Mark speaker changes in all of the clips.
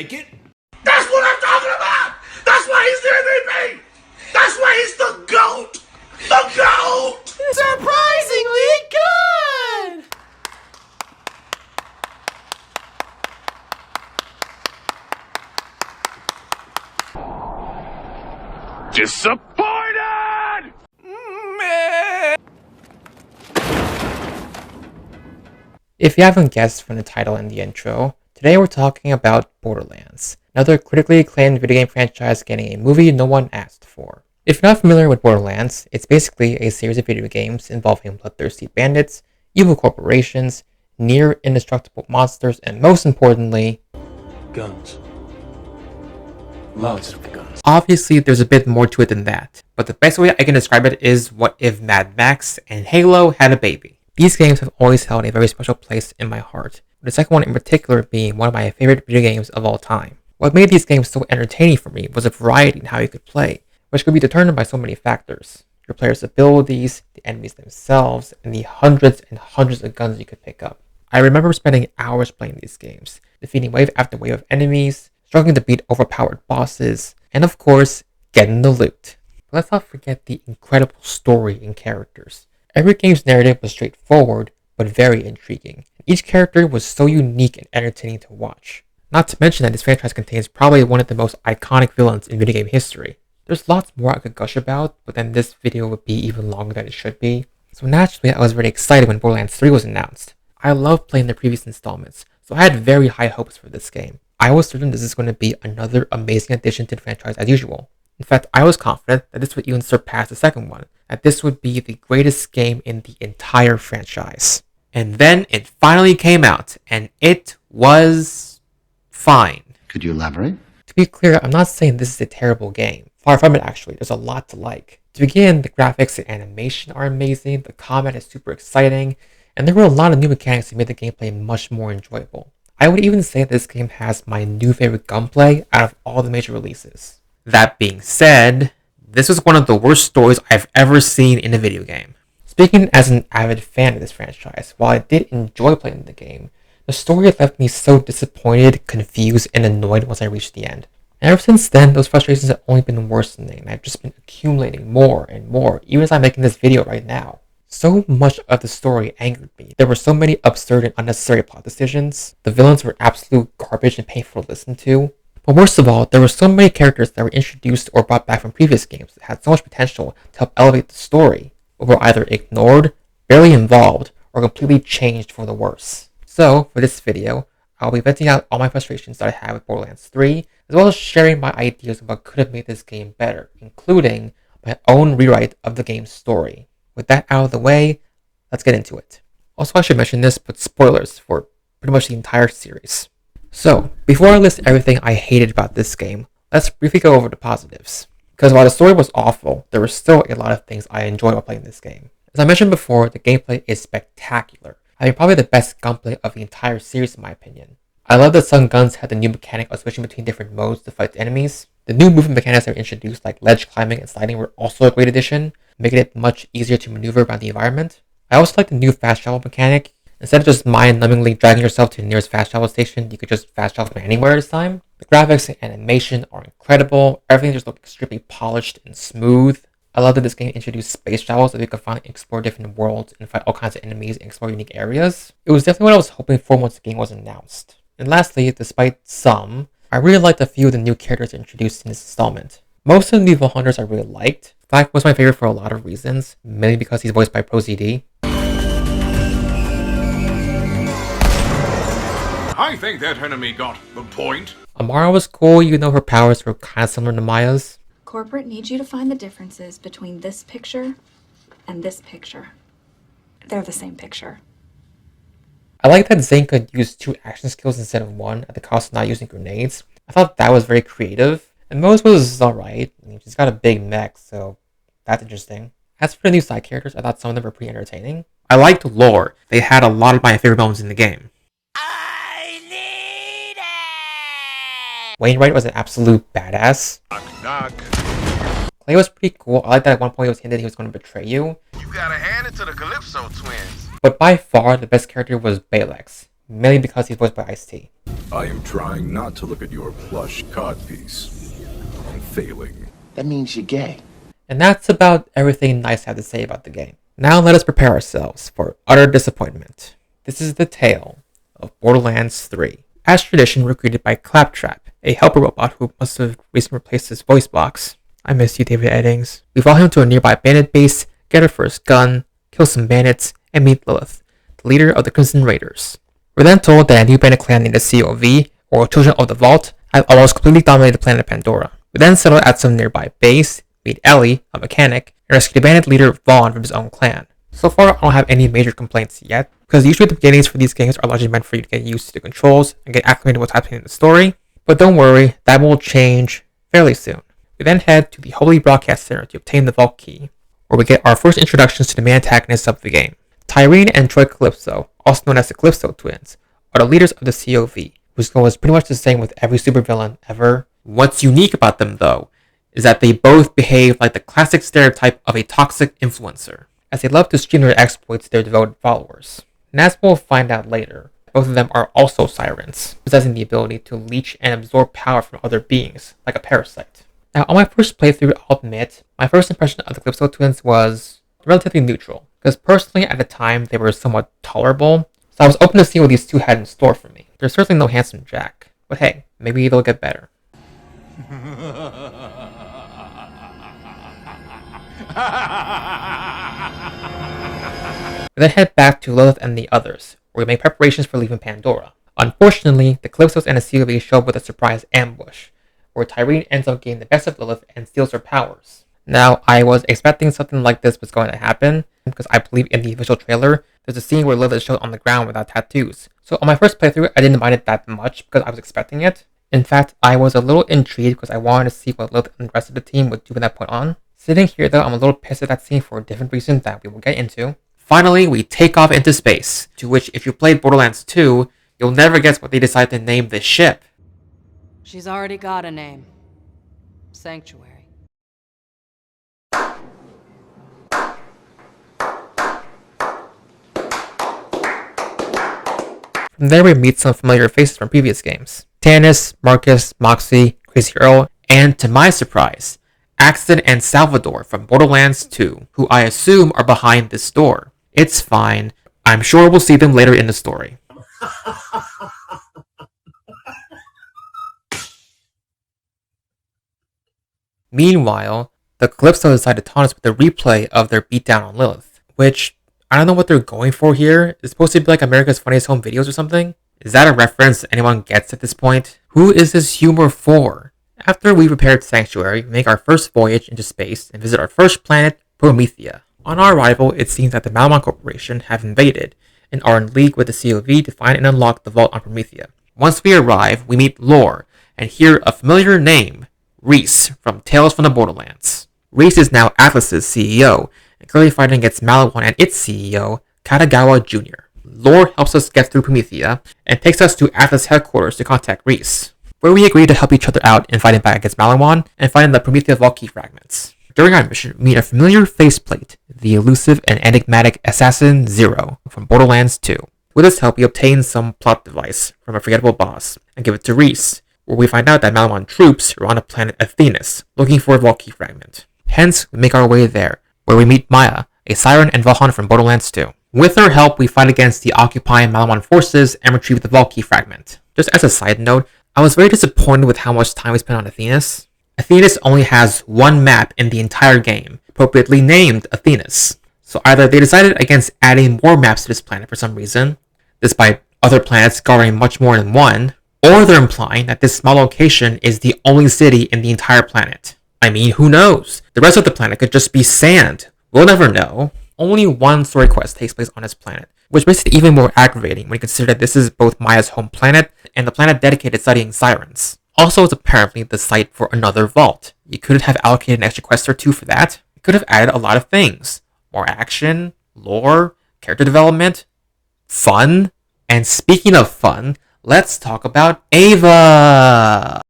Speaker 1: like it?
Speaker 2: That's what I'm talking about! That's why he's the MVP! That's why he's the GOAT! The GOAT!
Speaker 3: Surprisingly good!
Speaker 2: Disappointed!
Speaker 3: If you haven't guessed from the title and the intro, today we're talking about Borderlands, another critically acclaimed video game franchise getting a movie no one asked for. If you're not familiar with Borderlands, it's basically a series of video games involving bloodthirsty bandits, evil corporations, near indestructible monsters, and most importantly,
Speaker 1: Guns. Lots of guns.
Speaker 3: obviously there's a bit more to it than that, but the best way I can describe it is what if Mad Max and Halo had a baby. These games have always held a very special place in my heart, with the second one in particular being one of my favorite video games of all time. What made these games so entertaining for me was the variety in how you could play, which could be determined by so many factors. Your player's abilities, the enemies themselves, and the hundreds and hundreds of guns you could pick up. I remember spending hours playing these games, defeating wave after wave of enemies, struggling to beat overpowered bosses, and of course, getting the loot. But let's not forget the incredible story and characters. Every game's narrative was straightforward, but very intriguing. Each character was so unique and entertaining to watch. Not to mention that this franchise contains probably one of the most iconic villains in video game history. There's lots more I could gush about, but then this video would be even longer than it should be. So naturally, I was very excited when Borderlands 3 was announced. I loved playing the previous installments, so I had very high hopes for this game. I was certain this is going to be another amazing addition to the franchise as usual. In fact, I was confident that this would even surpass the second one, that this would be the greatest game in the entire franchise. And then it finally came out, and it was fine.
Speaker 4: Could you elaborate?
Speaker 3: To be clear, I'm not saying this is a terrible game. Far from it actually, there's a lot to like. To begin, the graphics and animation are amazing, the combat is super exciting, and there were a lot of new mechanics that made the gameplay much more enjoyable. I would even say this game has my new favorite gunplay out of all the major releases. That being said, this was one of the worst stories I've ever seen in a video game. Speaking as an avid fan of this franchise, while I did enjoy playing the game, the story left me so disappointed, confused, and annoyed once I reached the end. And ever since then, those frustrations have only been worsening, and I've just been accumulating more and more, even as I'm making this video right now. So much of the story angered me. There were so many absurd and unnecessary plot decisions. The villains were absolute garbage and painful to listen to. But worst of all, there were so many characters that were introduced or brought back from previous games that had so much potential to help elevate the story, but were either ignored, barely involved, or completely changed for the worse. So, for this video, I'll be venting out all my frustrations that I have with Borderlands 3, as well as sharing my ideas of what could have made this game better, including my own rewrite of the game's story. With that out of the way, let's get into it. Also, I should mention this, but spoilers for pretty much the entire series. So, before I list everything I hated about this game, let's briefly go over the positives. Because while the story was awful, there were still a lot of things I enjoyed while playing this game. As I mentioned before, the gameplay is spectacular, having probably the best gunplay of the entire series in my opinion. I love that some guns had the new mechanic of switching between different modes to fight enemies. The new movement mechanics that were introduced, like ledge climbing and sliding, were also a great addition, making it much easier to maneuver around the environment. I also like the new fast travel mechanic. Instead of just mind-numbingly dragging yourself to the nearest fast travel station, you could just fast travel from anywhere this time. The graphics and animation are incredible. Everything just looks extremely polished and smooth. I love that this game introduced space travel so that you could finally explore different worlds and fight all kinds of enemies and explore unique areas. It was definitely what I was hoping for once the game was announced. And lastly, despite some, I really liked a few of the new characters introduced in this installment. Most of the new hunters I really liked. Flak was my favorite for a lot of reasons, mainly because he's voiced by ProZD.
Speaker 2: I think that enemy got the point.
Speaker 3: Amara was cool, even though her powers were kind of similar to Maya's.
Speaker 5: Corporate needs you to find the differences between this picture and this picture. They're the same picture.
Speaker 3: I like that Zane could use 2 action skills instead of 1 at the cost of not using grenades. I thought that was very creative. And Mo's was alright. I mean, she's got a big mech, so that's interesting. As for the new side characters, I thought some of them were pretty entertaining. I liked lore. They had a lot of my favorite moments in the game.
Speaker 2: I need it!
Speaker 3: Wainwright was an absolute badass.
Speaker 2: Knock, knock.
Speaker 3: Clay was pretty cool. I like that at one point it was hinted he was going to betray you.
Speaker 2: You gotta hand it to the Calypso twins.
Speaker 3: But by far, the best character was Balex. mainly because he's voiced by Ice-T.
Speaker 1: I am trying not to look at your plush codpiece. I'm failing.
Speaker 4: That means you're gay.
Speaker 3: And that's about everything nice I have to say about the game. Now let us prepare ourselves for utter disappointment. This is the tale of Borderlands 3. As tradition, we're greeted by Claptrap, a helper robot who must have recently replaced his voice box. I miss you, David Eddings. We follow him to a nearby bandit base, get our first gun, kill some bandits, and meet Lilith, the leader of the Crimson Raiders. We're then told that a new bandit clan named the COV, or Children of the Vault, have almost completely dominated the planet Pandora. We then settle at some nearby base, meet Ellie, a mechanic, and rescue the bandit leader Vaughn from his own clan. So far, I don't have any major complaints yet, because usually the beginnings for these games are largely meant for you to get used to the controls and get acclimated to what's happening in the story, but don't worry, that will change fairly soon. We then head to the Holy Broadcast Center to obtain the Vault Key, where we get our first introductions to the main antagonists of the game. Tyrene and Troy Calypso, also known as the Calypso twins, are the leaders of the COV, whose goal is pretty much the same with every supervillain ever. What's unique about them, though, is that they both behave like the classic stereotype of a toxic influencer, as they love to stream their exploits to their devoted followers. And as we'll find out later, both of them are also sirens, possessing the ability to leech and absorb power from other beings, like a parasite. Now, on my first playthrough, I'll admit, my first impression of the Calypso twins was relatively neutral, because personally at the time they were somewhat tolerable, so I was open to see what these two had in store for me. There's certainly no handsome Jack, but hey, maybe they'll get better. We then head back to Lilith and the others, where we make preparations for leaving Pandora. Unfortunately, the Calypsos and the COV show up with a surprise ambush, where Tyrene ends up getting the best of Lilith and steals her powers. Now, I was expecting something like this was going to happen, because I believe in the official trailer, there's a scene where Lilith is shown on the ground without tattoos. So on my first playthrough, I didn't mind it that much because I was expecting it. In fact, I was a little intrigued because I wanted to see what Lilith and the rest of the team would do from that point on. Sitting here though, I'm a little pissed at that scene for a different reason that we will get into. Finally, we take off into space, to which if you played Borderlands 2, you'll never guess what they decide to name this ship.
Speaker 6: She's already got a name. Sanctuary.
Speaker 3: From there we meet some familiar faces from previous games. Tannis, Marcus, Moxie, Crazy Earl, and to my surprise, Axton and Salvador from Borderlands 2, who I assume are behind this door. It's fine. I'm sure we'll see them later in the story. Meanwhile, the Calypso decide to taunt us with a replay of their beatdown on Lilith, which, I don't know what they're going for here. It's supposed to be like America's Funniest Home Videos or something? Is that a reference anyone gets at this point? Who is this humor for? After we repaired Sanctuary, we make our first voyage into space and visit our first planet, Promethea. On our arrival, it seems that the Malamon Corporation have invaded and are in league with the COV to find and unlock the vault on Promethea. Once we arrive, we meet Lore and hear a familiar name, Reese from Tales from the Borderlands. Reese is now Atlas's CEO, and clearly fighting against Malawan and its CEO, Katagawa Jr. Lore helps us get through Promethea, and takes us to Atlas headquarters to contact Reese, where we agree to help each other out in fighting back against Malawan and finding the Promethea Vault Key fragments. During our mission, we meet a familiar faceplate, the elusive and enigmatic Assassin Zero from Borderlands 2. With his help, we obtain some plot device from a forgettable boss, and give it to Reese, where we find out that Malawan troops are on the planet Athenas, looking for a Vault Key fragment. Hence, we make our way there, where we meet Maya, a Siren and Valhan from Borderlands 2. With her help, we fight against the occupying Malawan forces and retrieve the Vault Key fragment. Just as a side note, I was very disappointed with how much time we spent on Athenas. Athenas only has one map in the entire game, appropriately named Athenas. So either they decided against adding more maps to this planet for some reason, despite other planets covering much more than one, or they're implying that this small location is the only city in the entire planet. I mean, who knows? The rest of the planet could just be sand. We'll never know. Only one story quest takes place on this planet, which makes it even more aggravating when you consider that this is both Maya's home planet and the planet dedicated to studying sirens. Also, it's apparently the site for another vault. You could have allocated an extra quest or two for that. You could have added a lot of things. More action, lore, character development, fun. And speaking of fun, let's talk about Ava!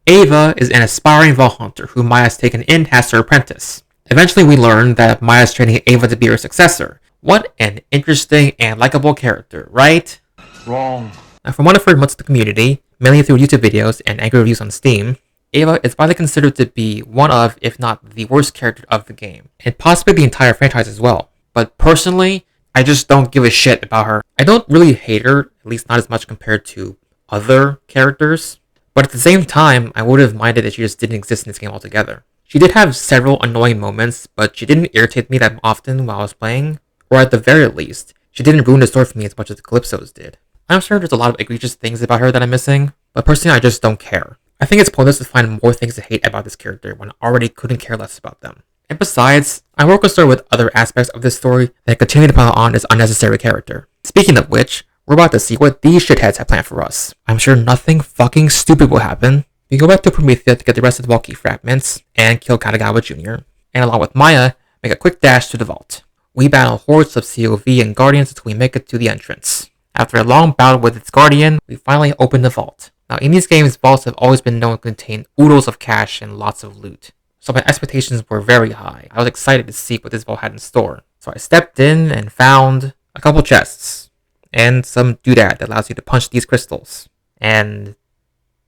Speaker 3: Ava is an aspiring vault hunter who Maya's taken in as her apprentice. Eventually we learn that Maya's training Ava to be her successor, What an interesting and likable character, right?
Speaker 2: Wrong.
Speaker 3: Now, from what I've heard amongst the community, mainly through YouTube videos and angry reviews on Steam, Ava is widely considered to be one of, if not the worst character of the game, and possibly the entire franchise as well. But personally, I just don't give a shit about her. I don't really hate her, at least not as much compared to other characters, but at the same time, I would have minded if she just didn't exist in this game altogether. She did have several annoying moments, but she didn't irritate me that often while I was playing, or at the very least, she didn't ruin the story for me as much as the Calypso's did. I'm sure there's a lot of egregious things about her that I'm missing, but personally I just don't care. I think it's pointless to find more things to hate about this character when I already couldn't care less about them. And besides, I'm more concerned with other aspects of this story that continue to pile on this unnecessary character. Speaking of which, we're about to see what these shitheads have planned for us. I'm sure nothing fucking stupid will happen. We go back to Promethea to get the rest of the vault key fragments and kill Kanagawa Jr., and along with Maya, make a quick dash to the vault. We battle hordes of COV and guardians until we make it to the entrance. After a long battle with its guardian, we finally open the vault. Now in these games, vaults have always been known to contain oodles of cash and lots of loot, so my expectations were very high. I was excited to see what this vault had in store. So I stepped in and found a couple chests, and some doodad that allows you to punch these crystals. And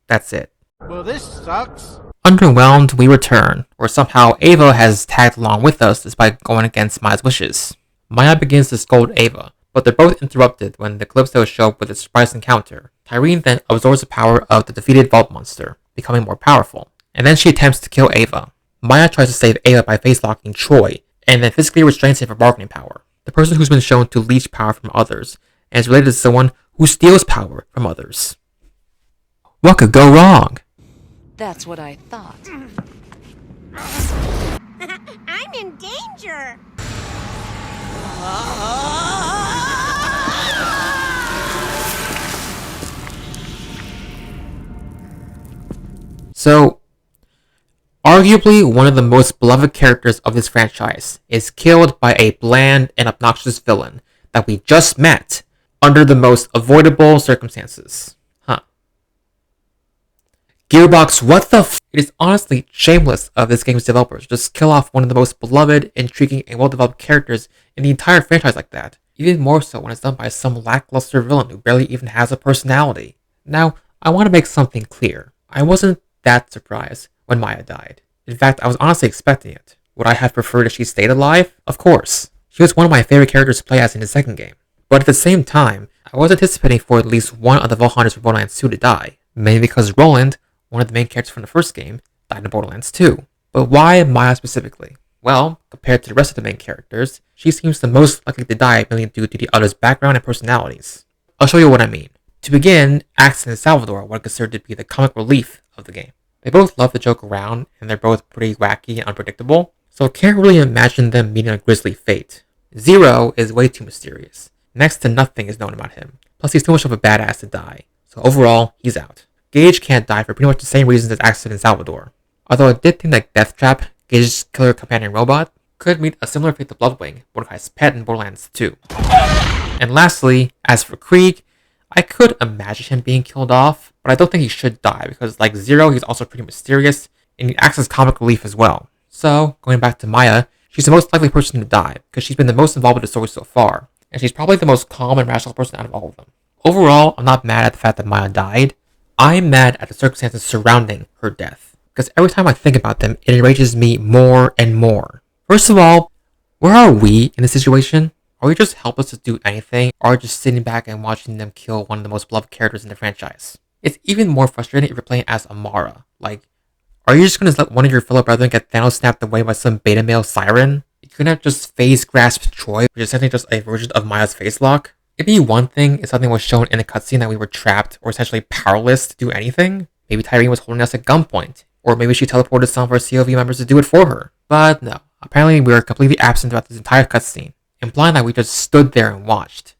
Speaker 3: that's it.
Speaker 2: Well, this sucks.
Speaker 3: Underwhelmed, we return, where somehow Ava has tagged along with us despite going against Maya's wishes. Maya begins to scold Ava, but they're both interrupted when the Calypso show up with a surprise encounter. Tyreen then absorbs the power of the defeated vault monster, becoming more powerful, and then she attempts to kill Ava. Maya tries to save Ava by face-locking Troy, and then physically restrains him for bargaining power, the person who's been shown to leech power from others, and is related to someone who steals power from others. What could go wrong?
Speaker 6: That's what I thought.
Speaker 4: I'm in danger!
Speaker 3: So, arguably one of the most beloved characters of this franchise is killed by a bland and obnoxious villain that we just met under the most avoidable circumstances. Gearbox, what the f? It is honestly shameless of this game's developers to just kill off one of the most beloved, intriguing, and well-developed characters in the entire franchise like that. Even more so when it's done by some lackluster villain who barely even has a personality. Now, I want to make something clear. I wasn't that surprised when Maya died. In fact, I was honestly expecting it. Would I have preferred if she stayed alive? Of course. She was one of my favorite characters to play as in the second game. But at the same time, I was anticipating for at least one of the Vault Hunters from Borderlands 2 to die. Mainly because Roland, one of the main characters from the first game, died in Borderlands 2. But why Maya specifically? Well, compared to the rest of the main characters, she seems the most likely to die mainly due to the others' background and personalities. I'll show you what I mean. To begin, Axel and Salvador were considered to be the comic relief of the game. They both love to joke around, and they're both pretty wacky and unpredictable, so can't really imagine them meeting a grisly fate. Zero is way too mysterious. Next to nothing is known about him. Plus he's too much of a badass to die. So overall, he's out. Gage can't die for pretty much the same reasons as Axel and Salvador. Although I did think that Deathtrap, Gage's killer companion robot, could meet a similar fate to Bloodwing, Mordecai's pet in Borderlands 2. And lastly, as for Krieg, I could imagine him being killed off, but I don't think he should die because like Zero, he's also pretty mysterious, and he acts as comic relief as well. So, going back to Maya, she's the most likely person to die because she's been the most involved with the story so far, and she's probably the most calm and rational person out of all of them. Overall, I'm not mad at the fact that Maya died. I'm mad at the circumstances surrounding her death, because every time I think about them, it enrages me more and more. First of all, where are we in this situation? Are we just helpless to do anything, or just sitting back and watching them kill one of the most beloved characters in the franchise? It's even more frustrating if you're playing as Amara. Like, are you just going to let one of your fellow brethren get Thanos snapped away by some beta male siren? You couldn't have just phase grasped Troy, which is essentially just a version of Maya's face lock? It'd be one thing if something was shown in a cutscene that we were trapped or essentially powerless to do anything. Maybe Tyreen was holding us at gunpoint, or maybe she teleported some of our COV members to do it for her. But no, apparently we were completely absent throughout this entire cutscene, implying that we just stood there and watched.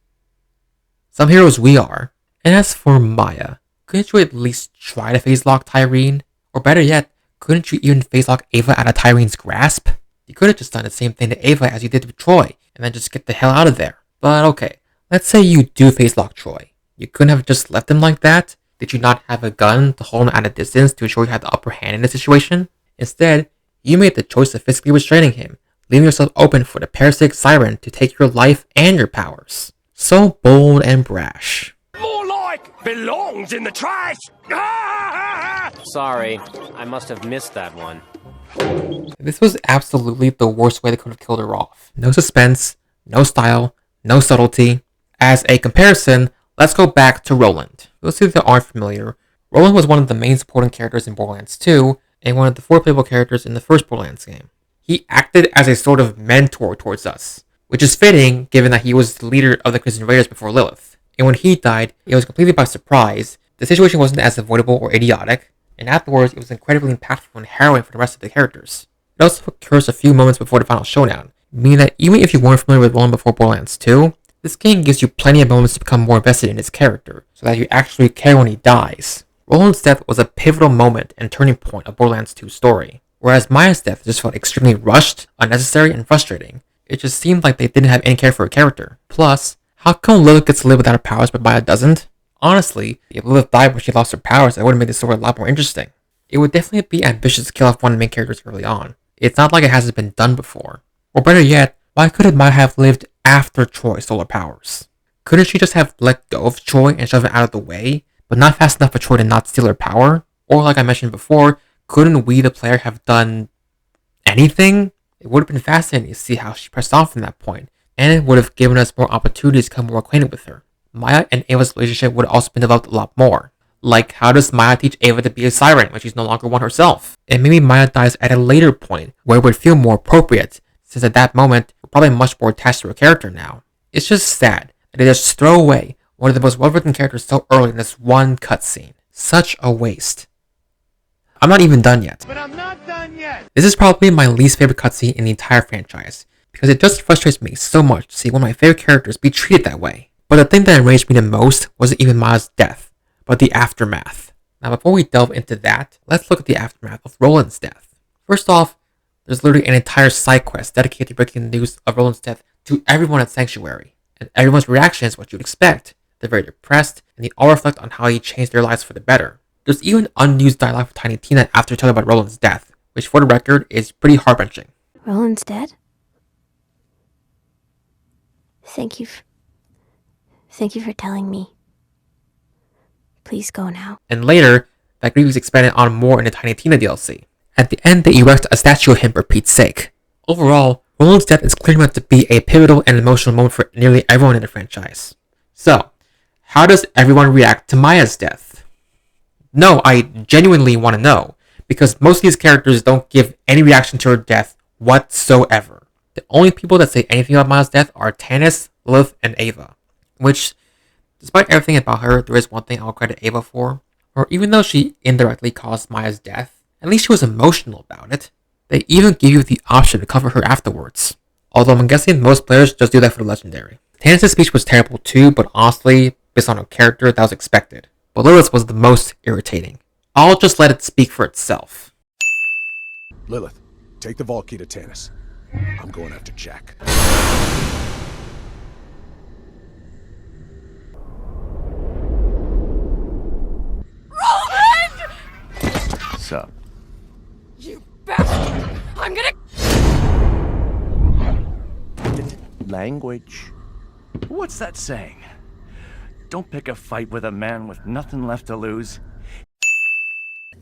Speaker 3: Some heroes we are. And as for Maya, couldn't you at least try to phase lock Tyreen? Or better yet, couldn't you even phase lock Ava out of Tyreen's grasp? You could have just done the same thing to Ava as you did with Troy, and then just get the hell out of there. But okay, let's say you do phase lock Troy. You couldn't have just left him like that? Did you not have a gun to hold him at a distance to ensure you had the upper hand in the situation? Instead, you made the choice of physically restraining him, leaving yourself open for the parasitic siren to take your life and your powers. So bold and brash.
Speaker 7: More like belongs in the trash.
Speaker 8: Sorry, I must have missed that one.
Speaker 3: This was absolutely the worst way they could have killed her off. No suspense, no style, no subtlety. As a comparison, let's go back to Roland. For those of you that aren't familiar, Roland was one of the main supporting characters in Borderlands 2, and one of the 4 playable characters in the first Borderlands game. He acted as a sort of mentor towards us, which is fitting given that he was the leader of the Crimson Raiders before Lilith. And when he died, it was completely by surprise. The situation wasn't as avoidable or idiotic, and afterwards it was incredibly impactful and harrowing for the rest of the characters. It also occurs a few moments before the final showdown, meaning that even if you weren't familiar with Roland before Borderlands 2, this game gives you plenty of moments to become more invested in his character, so that you actually care when he dies. Roland's death was a pivotal moment and turning point of Borderlands 2's story, whereas Maya's death just felt extremely rushed, unnecessary, and frustrating. It just seemed like they didn't have any care for her character. Plus, how come Lilith gets to live without her powers but Maya doesn't? Honestly, if Lilith died when she lost her powers, that would have made the story a lot more interesting. It would definitely be ambitious to kill off one of the main characters early on. It's not like it hasn't been done before. Or better yet, why couldn't Maya have lived after Troy stole her powers? Couldn't she just have let go of Troy and shove it out of the way, but not fast enough for Troy to not steal her power? Or like I mentioned before, couldn't we, the player, have done anything? It would have been fascinating to see how she pressed on from that point, and it would have given us more opportunities to become more acquainted with her. Maya and Ava's relationship would have also been developed a lot more. Like, how does Maya teach Ava to be a siren when she's no longer one herself? And maybe Maya dies at a later point, where it would feel more appropriate, since at that moment, we're probably much more attached to her character now. It's just sad that they just throw away one of the most well-written characters so early in this one cutscene. Such a waste. I'm not even done yet.
Speaker 7: But I'm not done yet.
Speaker 3: This is probably my least favorite cutscene in the entire franchise, because it just frustrates me so much to see one of my favorite characters be treated that way. But the thing that enraged me the most wasn't even Maya's death, but the aftermath. Now before we delve into that, let's look at the aftermath of Roland's death. First off, there's literally an entire side quest dedicated to breaking the news of Roland's death to everyone at Sanctuary, and everyone's reaction is what you'd expect. They're very depressed, and they all reflect on how he changed their lives for the better. There's even unused dialogue with Tiny Tina after telling about Roland's death, which for the record is pretty heart-wrenching.
Speaker 9: Roland's dead? Thank you for telling me. Please go now.
Speaker 3: And later, that grief is expanded on more in the Tiny Tina DLC. At the end, they erect a statue of him for Pete's sake. Overall, Roland's death is clearly meant to be a pivotal and emotional moment for nearly everyone in the franchise. So, how does everyone react to Maya's death? No, I genuinely want to know, because most of these characters don't give any reaction to her death whatsoever. The only people that say anything about Maya's death are Tannis, Lilith, and Ava, which, despite everything about her, there is one thing I'll credit Ava for, or even though she indirectly caused Maya's death, at least she was emotional about it. They even give you the option to cover her afterwards. Although I'm guessing most players just do that for the legendary. Tannis' speech was terrible too, but honestly, based on her character, that was expected. But Lilith's was the most irritating. I'll just let it speak for itself.
Speaker 10: Lilith, take the vault key to Tannis. I'm going after Jack.
Speaker 6: Roland!
Speaker 7: Sup?
Speaker 6: You bastard! I'm gonna...
Speaker 7: Language. What's that saying? Don't pick a fight with a man with nothing left to lose.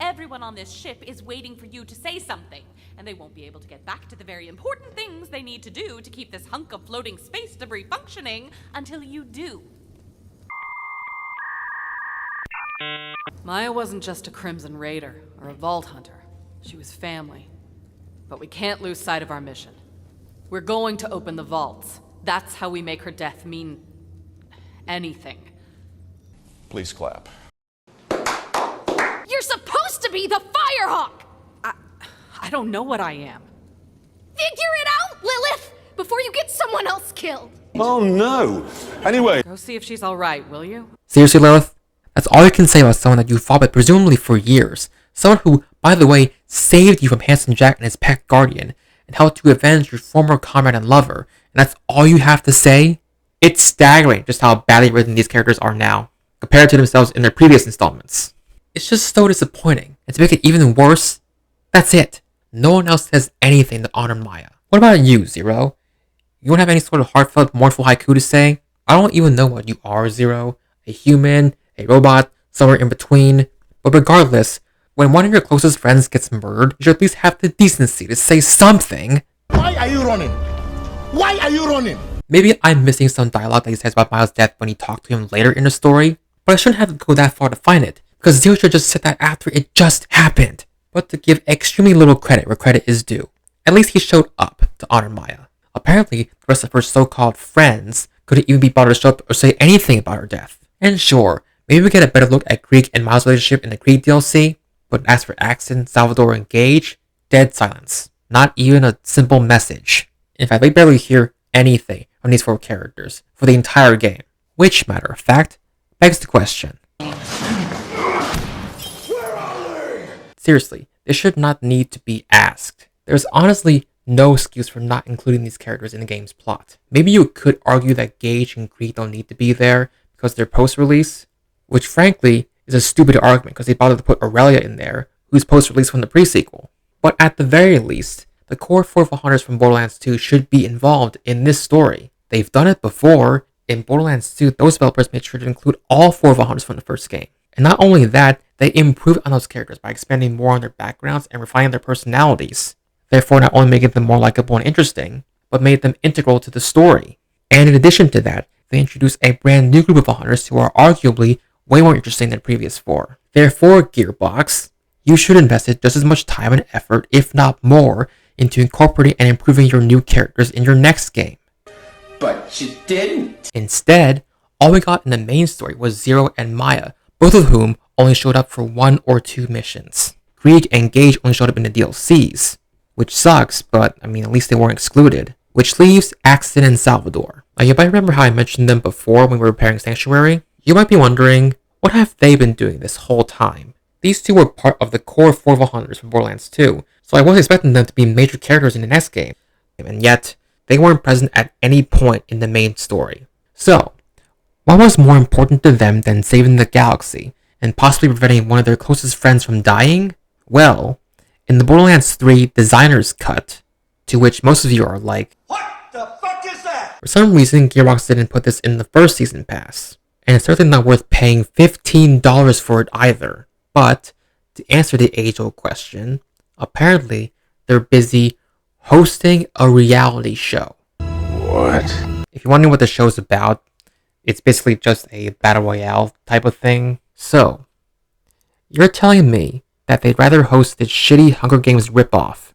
Speaker 11: Everyone on this ship is waiting for you to say something, and they won't be able to get back to the very important things they need to do to keep this hunk of floating space debris functioning until you do.
Speaker 6: Maya wasn't just a Crimson Raider or a Vault Hunter. She was family. But we can't lose sight of our mission. We're going to open the vaults. That's how we make her death mean anything.
Speaker 10: Please clap.
Speaker 11: You're supposed to be the Firehawk!
Speaker 6: I don't know what I am.
Speaker 4: Figure it out, Lilith, before you get someone else killed.
Speaker 10: Oh no! Anyway.
Speaker 6: Go see if she's alright, will you?
Speaker 3: Seriously, Lilith? That's all you can say about someone that you fought with presumably for years. Someone who, by the way, saved you from Handsome Jack and his pet guardian, and helped you avenge your former comrade and lover, and that's all you have to say? It's staggering just how badly written these characters are now, compared to themselves in their previous installments. It's just so disappointing, and to make it even worse, that's it. No one else says anything to honor Maya. What about you, Zero? You don't have any sort of heartfelt, mournful haiku to say? I don't even know what you are, Zero. A human, a robot, somewhere in between. But regardless, when one of your closest friends gets murdered, you should at least have the decency to say something.
Speaker 2: Why are you running? Why are you running?
Speaker 3: Maybe I'm missing some dialogue that he says about Miles' death when he talked to him later in the story, but I shouldn't have to go that far to find it, because Zero should just said that after it just happened. But to give extremely little credit where credit is due, at least he showed up to honor Maya. Apparently, the rest of her so-called friends couldn't even be bothered to show up or say anything about her death. And sure, maybe we get a better look at Krieg and Miles' relationship in the Krieg DLC, but as for Axton, Salvador, and Gage, dead silence. Not even a simple message. In fact, we barely hear anything from these 4 characters for the entire game. Which, matter of fact, begs the question. Seriously, this should not need to be asked. There's honestly no excuse for not including these characters in the game's plot. Maybe you could argue that Gage and Krieg don't need to be there because they're post-release, which frankly is a stupid argument because they bothered to put Aurelia in there, who's post-release from the pre-sequel. But at the very least, the core 4 hunters from Borderlands 2 should be involved in this story. They've done it before. In Borderlands 2, those developers made sure to include all 4 hunters from the first game. And not only that, they improved on those characters by expanding more on their backgrounds and refining their personalities. Therefore, not only making them more likable and interesting, but made them integral to the story. And in addition to that, they introduced a brand new group of hunters who are arguably way more interesting than the previous 4. Therefore, Gearbox, you should invest just as much time and effort, if not more, into incorporating and improving your new characters in your next game.
Speaker 2: But you didn't.
Speaker 3: Instead, all we got in the main story was Zero and Maya, both of whom only showed up for 1 or 2 missions. Krieg and Gage only showed up in the DLCs, which sucks, but I mean, at least they weren't excluded. Which leaves Axton and Salvador. Now, you might remember how I mentioned them before when we were repairing Sanctuary. You might be wondering, what have they been doing this whole time? These 2 were part of the core 4 hunters from Borderlands 2, so I wasn't expecting them to be major characters in the next game. And yet, they weren't present at any point in the main story. So, what was more important to them than saving the galaxy and possibly preventing one of their closest friends from dying? Well, in the Borderlands 3 Designer's Cut, to which most of you are like,
Speaker 2: What the fuck is that?
Speaker 3: for some reason Gearbox didn't put this in the first season pass, and it's certainly not worth paying $15 for it either. But, to answer the age-old question, apparently they're busy hosting a reality show.
Speaker 10: What?
Speaker 3: If you're wondering what the show's about, it's basically just a battle royale type of thing. So, you're telling me that they'd rather host this shitty Hunger Games ripoff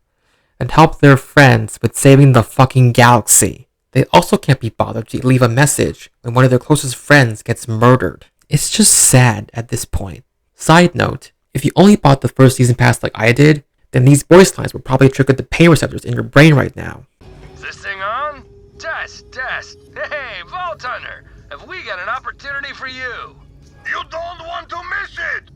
Speaker 3: than help their friends with saving the fucking galaxy. They also can't be bothered to leave a message when one of their closest friends gets murdered. It's just sad at this point. Side note, if you only bought the first season pass like I did, then these voice lines would probably trigger the pain receptors in your brain right now.
Speaker 12: Is this thing on? Test. Hey, Vault Hunter, have we got an opportunity for you?
Speaker 2: You don't want to miss it.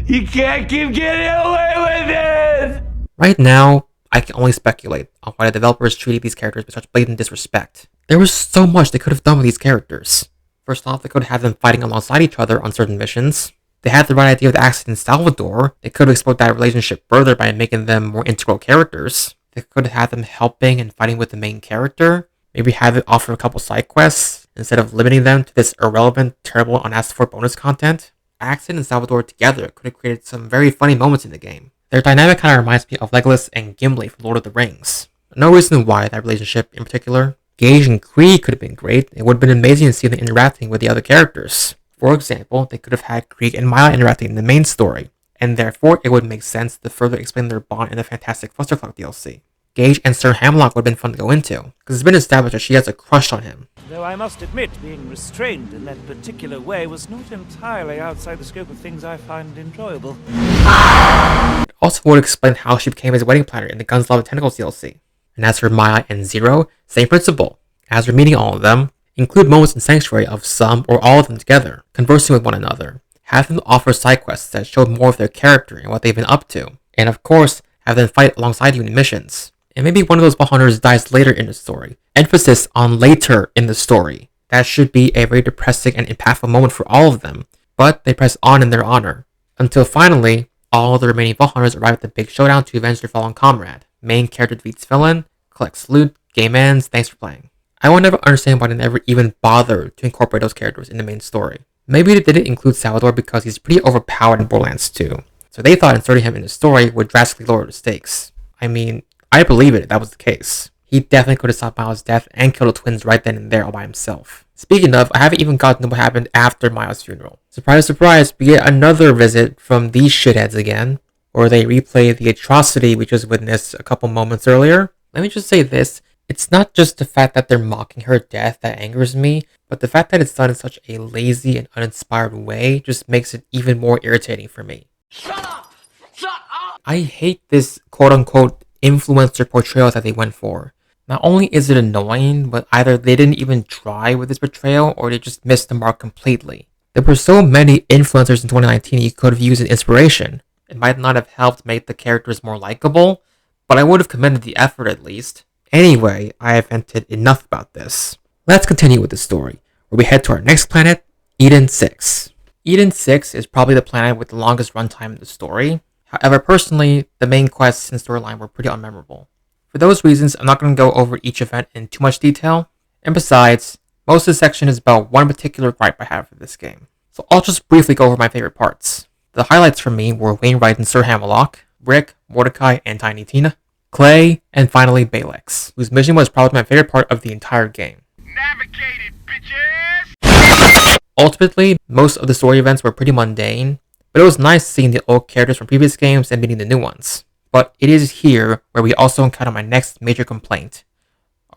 Speaker 12: You can't keep getting away with it!
Speaker 3: Right now, I can only speculate on why the developers treated these characters with such blatant disrespect. There was so much they could have done with these characters. First off, they could have them fighting alongside each other on certain missions. They had the right idea with Axton and Salvador. They could have explored that relationship further by making them more integral characters. They could have had them helping and fighting with the main character. Maybe have it offer a couple side quests instead of limiting them to this irrelevant, terrible, unasked for bonus content. Axton and Salvador together could have created some very funny moments in the game. Their dynamic kind of reminds me of Legolas and Gimli from Lord of the Rings. No reason why that relationship in particular. Gage and Krieg could have been great. It would have been amazing to see them interacting with the other characters. For example, they could have had Krieg and Maya interacting in the main story, and therefore it would make sense to further explain their bond in the Fantastic Clusterfuck DLC. Gage and Sir Hamlock would have been fun to go into, because it's been established that she has a crush on him.
Speaker 13: Though I must admit, being restrained in that particular way was not entirely outside the scope of things I find enjoyable.
Speaker 3: It also would explain how she became his wedding planner in the Guns, Love, and Tentacles DLC. And as for Maya and Zero, same principle. As we're meeting all of them, include moments in Sanctuary of some or all of them together, conversing with one another. Have them offer side quests that show more of their character and what they've been up to. And of course, have them fight alongside you in missions. And maybe one of those hunters dies later in the story. Emphasis on later in the story. That should be a very depressing and impactful moment for all of them, but they press on in their honor. Until finally, all the remaining Vault Hunters arrive at the big showdown to avenge their fallen comrade. Main character defeats villain, collects loot, game ends, thanks for playing. I will never understand why they never even bothered to incorporate those characters in the main story. Maybe they didn't include Salvador because he's pretty overpowered in Borderlands 2, so they thought inserting him in the story would drastically lower the stakes. I mean, I believe it if that was the case. He definitely could have stopped Miles' death and killed the twins right then and there all by himself. Speaking of, I haven't even gotten to what happened after Miles' funeral. Surprise, surprise, we get another visit from these shitheads again, where they replay the atrocity we just witnessed a couple moments earlier. Let me just say this, it's not just the fact that they're mocking her death that angers me, but the fact that it's done in such a lazy and uninspired way just makes it even more irritating for me.
Speaker 2: Shut up! Shut up!
Speaker 3: I hate this quote-unquote influencer portrayal that they went for. Not only is it annoying, but either they didn't even try with this portrayal or they just missed the mark completely. There were so many influencers in 2019 you could have used as inspiration. It might not have helped make the characters more likable, but I would have commended the effort at least. Anyway, I have vented enough about this. Let's continue with the story, where we head to our next planet, Eden 6. Eden 6 is probably the planet with the longest runtime in the story. However, personally, the main quests and storyline were pretty unmemorable. For those reasons, I'm not going to go over each event in too much detail, and besides, most of the section is about one particular gripe I have for this game. So I'll just briefly go over my favorite parts. The highlights for me were Wainwright and Sir Hammerlock, Rick, Mordecai, and Tiny Tina, Clay, and finally Balex, whose mission was probably my favorite part of the entire game.
Speaker 12: Navigate it, bitches!
Speaker 3: Ultimately, most of the story events were pretty mundane, but it was nice seeing the old characters from previous games and meeting the new ones. But it is here where we also encounter my next major complaint,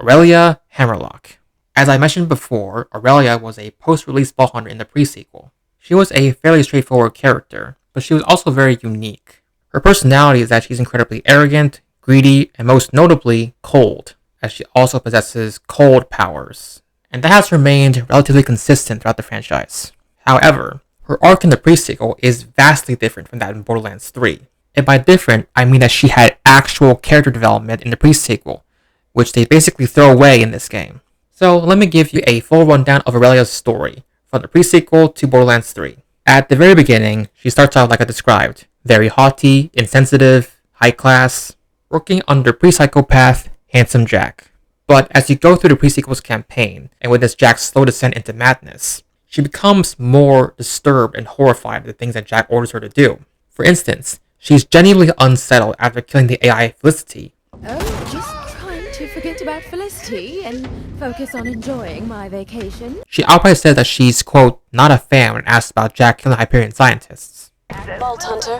Speaker 3: Aurelia Hammerlock. As I mentioned before, Aurelia was a post-release Vault Hunter in the pre-sequel. She was a fairly straightforward character, but she was also very unique. Her personality is that she's incredibly arrogant, greedy, and most notably, cold, as she also possesses cold powers. And that has remained relatively consistent throughout the franchise. However, her arc in the pre-sequel is vastly different from that in Borderlands 3. And by different, I mean that she had actual character development in the pre-sequel, which they basically throw away in this game. So let me give you a full rundown of Aurelia's story, from the pre-sequel to Borderlands 3. At the very beginning, she starts out like I described, very haughty, insensitive, high class, working under pre-psychopath, Handsome Jack. But as you go through the pre-sequel's campaign, and witness Jack's slow descent into madness, she becomes more disturbed and horrified at the things that Jack orders her to do. For instance, she's genuinely unsettled after killing the AI Felicity.
Speaker 14: Oh, just trying to forget about Felicity and focus on enjoying my vacation.
Speaker 3: She outright says that she's, quote, not a fan when asked about Jack killing Hyperion scientists.
Speaker 15: Vault Hunter,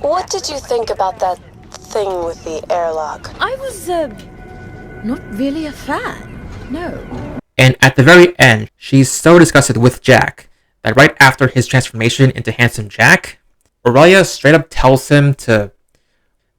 Speaker 15: what did you think about that thing with the airlock?
Speaker 14: I was, not really a fan, no.
Speaker 3: And at the very end, she's so disgusted with Jack that right after his transformation into Handsome Jack, Aurelia straight up tells him to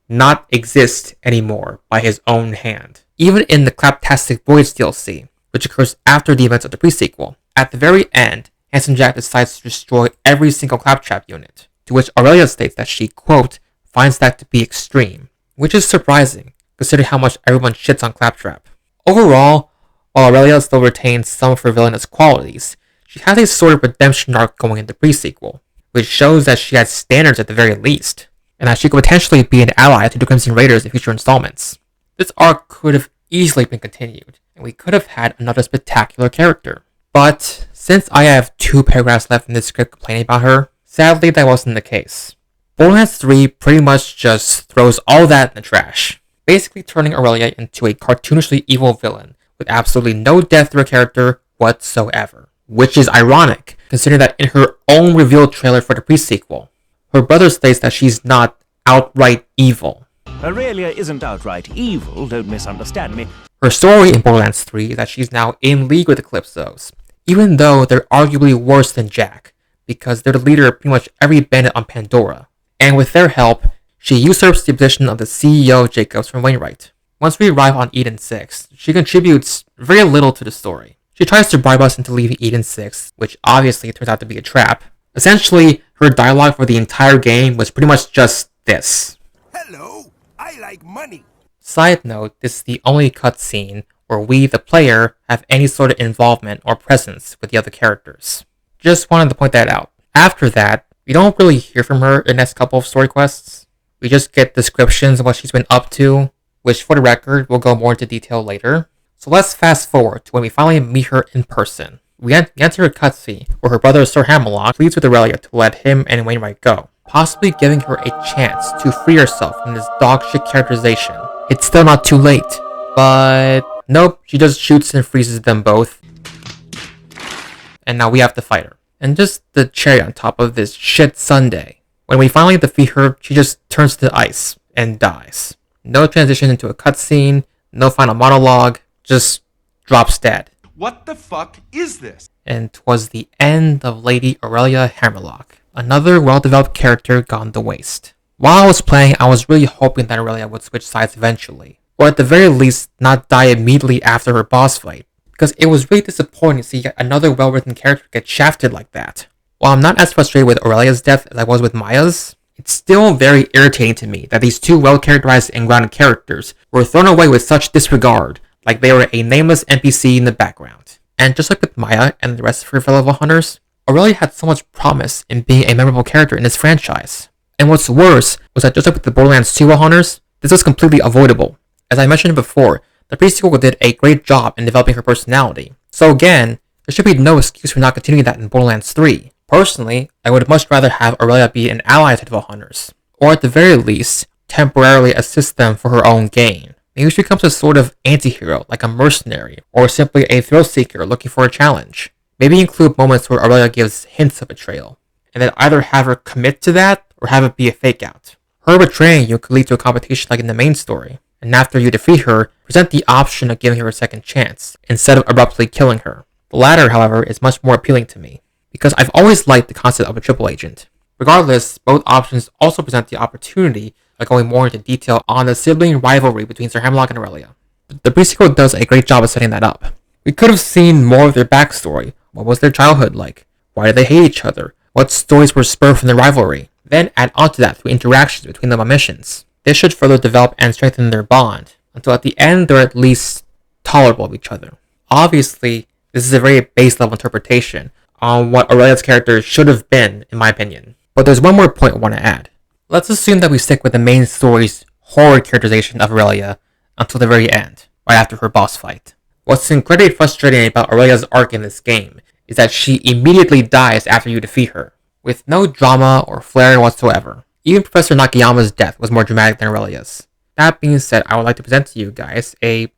Speaker 3: not exist anymore by his own hand. Even in the Claptastic Voids DLC, which occurs after the events of the pre-sequel, at the very end, Handsome Jack decides to destroy every single Claptrap unit, to which Aurelia states that she, quote, finds that to be extreme, which is surprising, considering how much everyone shits on Claptrap. Overall, while Aurelia still retains some of her villainous qualities, she has a sort of redemption arc going in the pre-sequel, which shows that she has standards at the very least, and that she could potentially be an ally to the Crimson Raiders in future installments. This arc could have easily been continued, and we could have had another spectacular character. But since I have 2 paragraphs left in this script complaining about her, sadly that wasn't the case. Borderlands 3 pretty much just throws all that in the trash, basically turning Aurelia into a cartoonishly evil villain with absolutely no depth to her character whatsoever. Which is ironic, considering that in her own revealed trailer for the pre-sequel, her brother states that she's not outright evil.
Speaker 13: Aurelia isn't outright evil, don't misunderstand me.
Speaker 3: Her story in Borderlands 3 is that she's now in league with the Calypsos, even though they're arguably worse than Jack, because they're the leader of pretty much every bandit on Pandora. And with their help, she usurps the position of the CEO Jacobs from Wainwright. Once we arrive on Eden 6, she contributes very little to the story. She tries to bribe us into leaving Eden 6, which obviously turns out to be a trap. Essentially, her dialogue for the entire game was pretty much just this.
Speaker 2: Hello, I like money.
Speaker 3: Side note, this is the only cutscene where we, the player, have any sort of involvement or presence with the other characters. Just wanted to point that out. After that, We don't really hear from her in the next couple of story quests. We just get descriptions of what she's been up to, which for the record, we'll go more into detail later. So let's fast forward to when we finally meet her in person. We enter a cutscene where her brother Sir Hammerlock pleads with Aurelia to let him and Wainwright go, possibly giving her a chance to free herself from this dogshit characterization. It's still not too late, but nope, she just shoots and freezes them both. And now we have to fight her. And just the cherry on top of this shit sundae. When we finally defeat her, she just turns to ice and dies. No transition into a cutscene, no final monologue, just drops dead.
Speaker 16: What the fuck is this?
Speaker 3: And 'twas the end of Lady Aurelia Hammerlock, another well-developed character gone to waste. While I was playing, I was really hoping that Aurelia would switch sides eventually, or at the very least, not die immediately after her boss fight, because it was really disappointing to see yet another well-written character get shafted like that. While I'm not as frustrated with Aurelia's death as I was with Maya's, it's still very irritating to me that these two well-characterized and grounded characters were thrown away with such disregard, like they were a nameless NPC in the background. And just like with Maya and the rest of her fellow hunters, Aurelia had so much promise in being a memorable character in this franchise. And what's worse was that just like with the Borderlands 2 hunters, this was completely avoidable. As I mentioned before, the pre-sequel did a great job in developing her personality. So again, there should be no excuse for not continuing that in Borderlands 3. Personally, I would much rather have Aurelia be an ally to the hunters, or at the very least, temporarily assist them for her own gain. Maybe she becomes a sort of anti-hero, like a mercenary, or simply a thrill-seeker looking for a challenge. Maybe include moments where Aurelia gives hints of betrayal, and then either have her commit to that, or have it be a fake-out. Her betraying you could lead to a competition like in the main story, and after you defeat her, present the option of giving her a second chance, instead of abruptly killing her. The latter, however, is much more appealing to me, because I've always liked the concept of a triple agent. Regardless, both options also present the opportunity of going more into detail on the sibling rivalry between Sir Hammerlock and Aurelia. The pre-sequel does a great job of setting that up. We could have seen more of their backstory. What was their childhood like? Why did they hate each other? What stories were spurred from the rivalry? Then add onto that through interactions between them on missions. This should further develop and strengthen their bond, until at the end they're at least tolerable of each other. Obviously, this is a very base level interpretation on what Aurelia's character should have been, in my opinion. But there's one more point I want to add. Let's assume that we stick with the main story's horror characterization of Aurelia until the very end, right after her boss fight. What's incredibly frustrating about Aurelia's arc in this game is that she immediately dies after you defeat her, with no drama or flair whatsoever. Even Professor Nakayama's death was more dramatic than Aurelia's. That being said, I would like to present to you guys a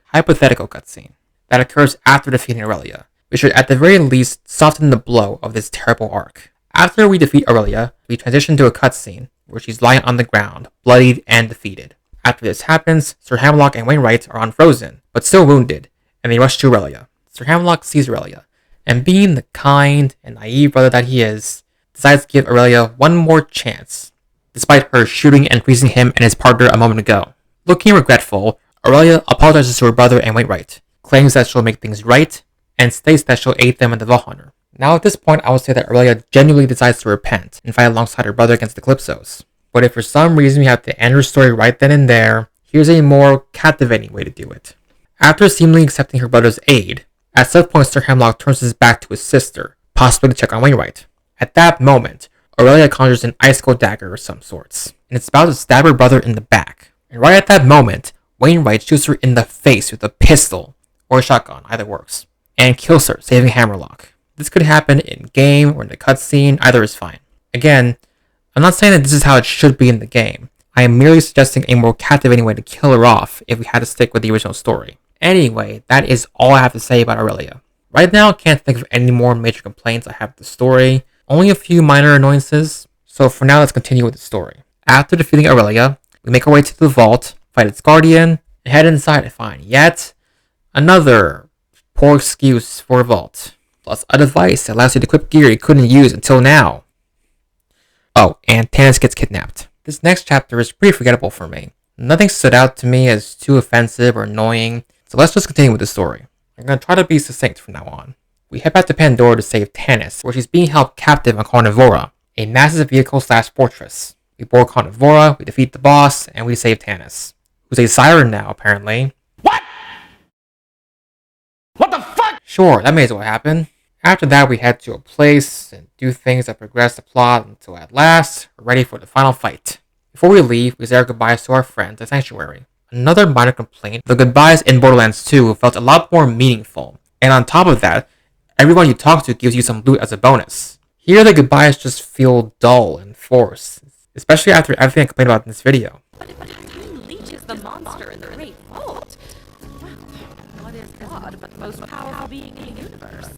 Speaker 3: hypothetical cutscene that occurs after defeating Aurelia, which should at the very least soften the blow of this terrible arc. After we defeat Aurelia, we transition to a cutscene where she's lying on the ground, bloodied and defeated. After this happens, Sir Hammerlock and Wainwright are unfrozen, but still wounded, and they rush to Aurelia. Sir Hammerlock sees Aurelia, and being the kind and naive brother that he is, decides to give Aurelia one more chance, despite her shooting and freezing him and his partner a moment ago. Looking regretful, Aurelia apologizes to her brother and Wainwright, claims that she'll make things right, and states that she'll aid them in the Vault Hunter. Now at this point, I would say that Aurelia genuinely decides to repent and fight alongside her brother against the Calypsos. But if for some reason we have to end her story right then and there, here's a more captivating way to do it. After seemingly accepting her brother's aid, at some point Sir Hammerlock turns his back to his sister, possibly to check on Wainwright. At that moment, Aurelia conjures an icicle dagger of some sorts, and it's about to stab her brother in the back. And right at that moment, Wainwright shoots her in the face with a pistol, or a shotgun, either works, and kills her, saving Hammerlock. This could happen in-game or in the cutscene, either is fine. Again, I'm not saying that this is how it should be in the game. I am merely suggesting a more captivating way to kill her off if we had to stick with the original story. Anyway, that is all I have to say about Aurelia. Right now, I can't think of any more major complaints I have with the story, only a few minor annoyances, so for now let's continue with the story. After defeating Aurelia, we make our way to the vault, fight its guardian, and head inside to find yet another poor excuse for a vault, plus a device that allows you to equip gear you couldn't use until now. Oh, and Tannis gets kidnapped. This next chapter is pretty forgettable for me. Nothing stood out to me as too offensive or annoying, so let's just continue with the story. I'm going to try to be succinct from now on. We head back to Pandora to save Tannis, where she's being held captive on Carnivora, a massive vehicle/fortress. We board Carnivora, we defeat the boss, and we save Tannis, who's a siren now, apparently.
Speaker 2: What? What the fuck?
Speaker 3: Sure, that may as well happen. After that, we head to a place and do things that progress the plot until at last, we're ready for the final fight. Before we leave, we say our goodbyes to our friends at Sanctuary. Another minor complaint, the goodbyes in Borderlands 2 felt a lot more meaningful. And on top of that, everyone you talk to gives you some loot as a bonus. Here the goodbyes just feel dull and forced, especially after everything I complained about in this video.
Speaker 11: But Irene Leech is the monster in the Great Vault. Well, what is God but the most powerful being in the universe?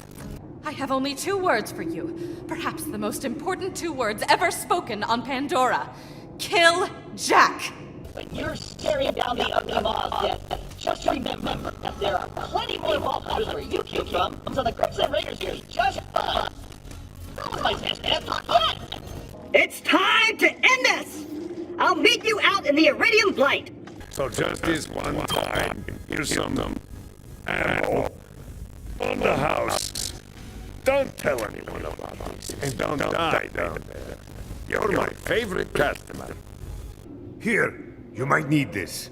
Speaker 11: I have only 2 words for you. Perhaps the most important 2 words ever spoken on Pandora. Kill Jack!
Speaker 17: When you're staring down the ugly maw's death, just remember that there are plenty more vault hunters where you came from, so the Crimson Raiders is just fun. That was my best fun!
Speaker 18: It's time to end this! I'll meet you out in the Iridium Light!
Speaker 19: So just this one time, here's some ammo on the house. Don't tell anyone about this, and don't die down there. You're my favorite customer.
Speaker 20: Here, you might need this.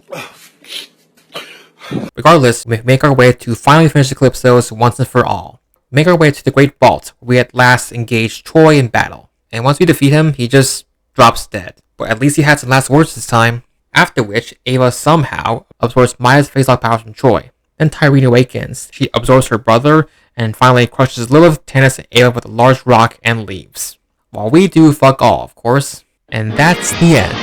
Speaker 3: Regardless, we make our way to finally finish the Calypsos once and for all. We make our way to the Great Vault, where we at last engage Troy in battle. And once we defeat him, he just drops dead. But at least he had some last words this time. After which, Ava somehow absorbs Maya's face-lock powers from Troy. Then Tyreen awakens, she absorbs her brother, and finally crushes Lilith, Tannis, and Ava with a large rock and leaves. While we do fuck all, of course. And that's the end.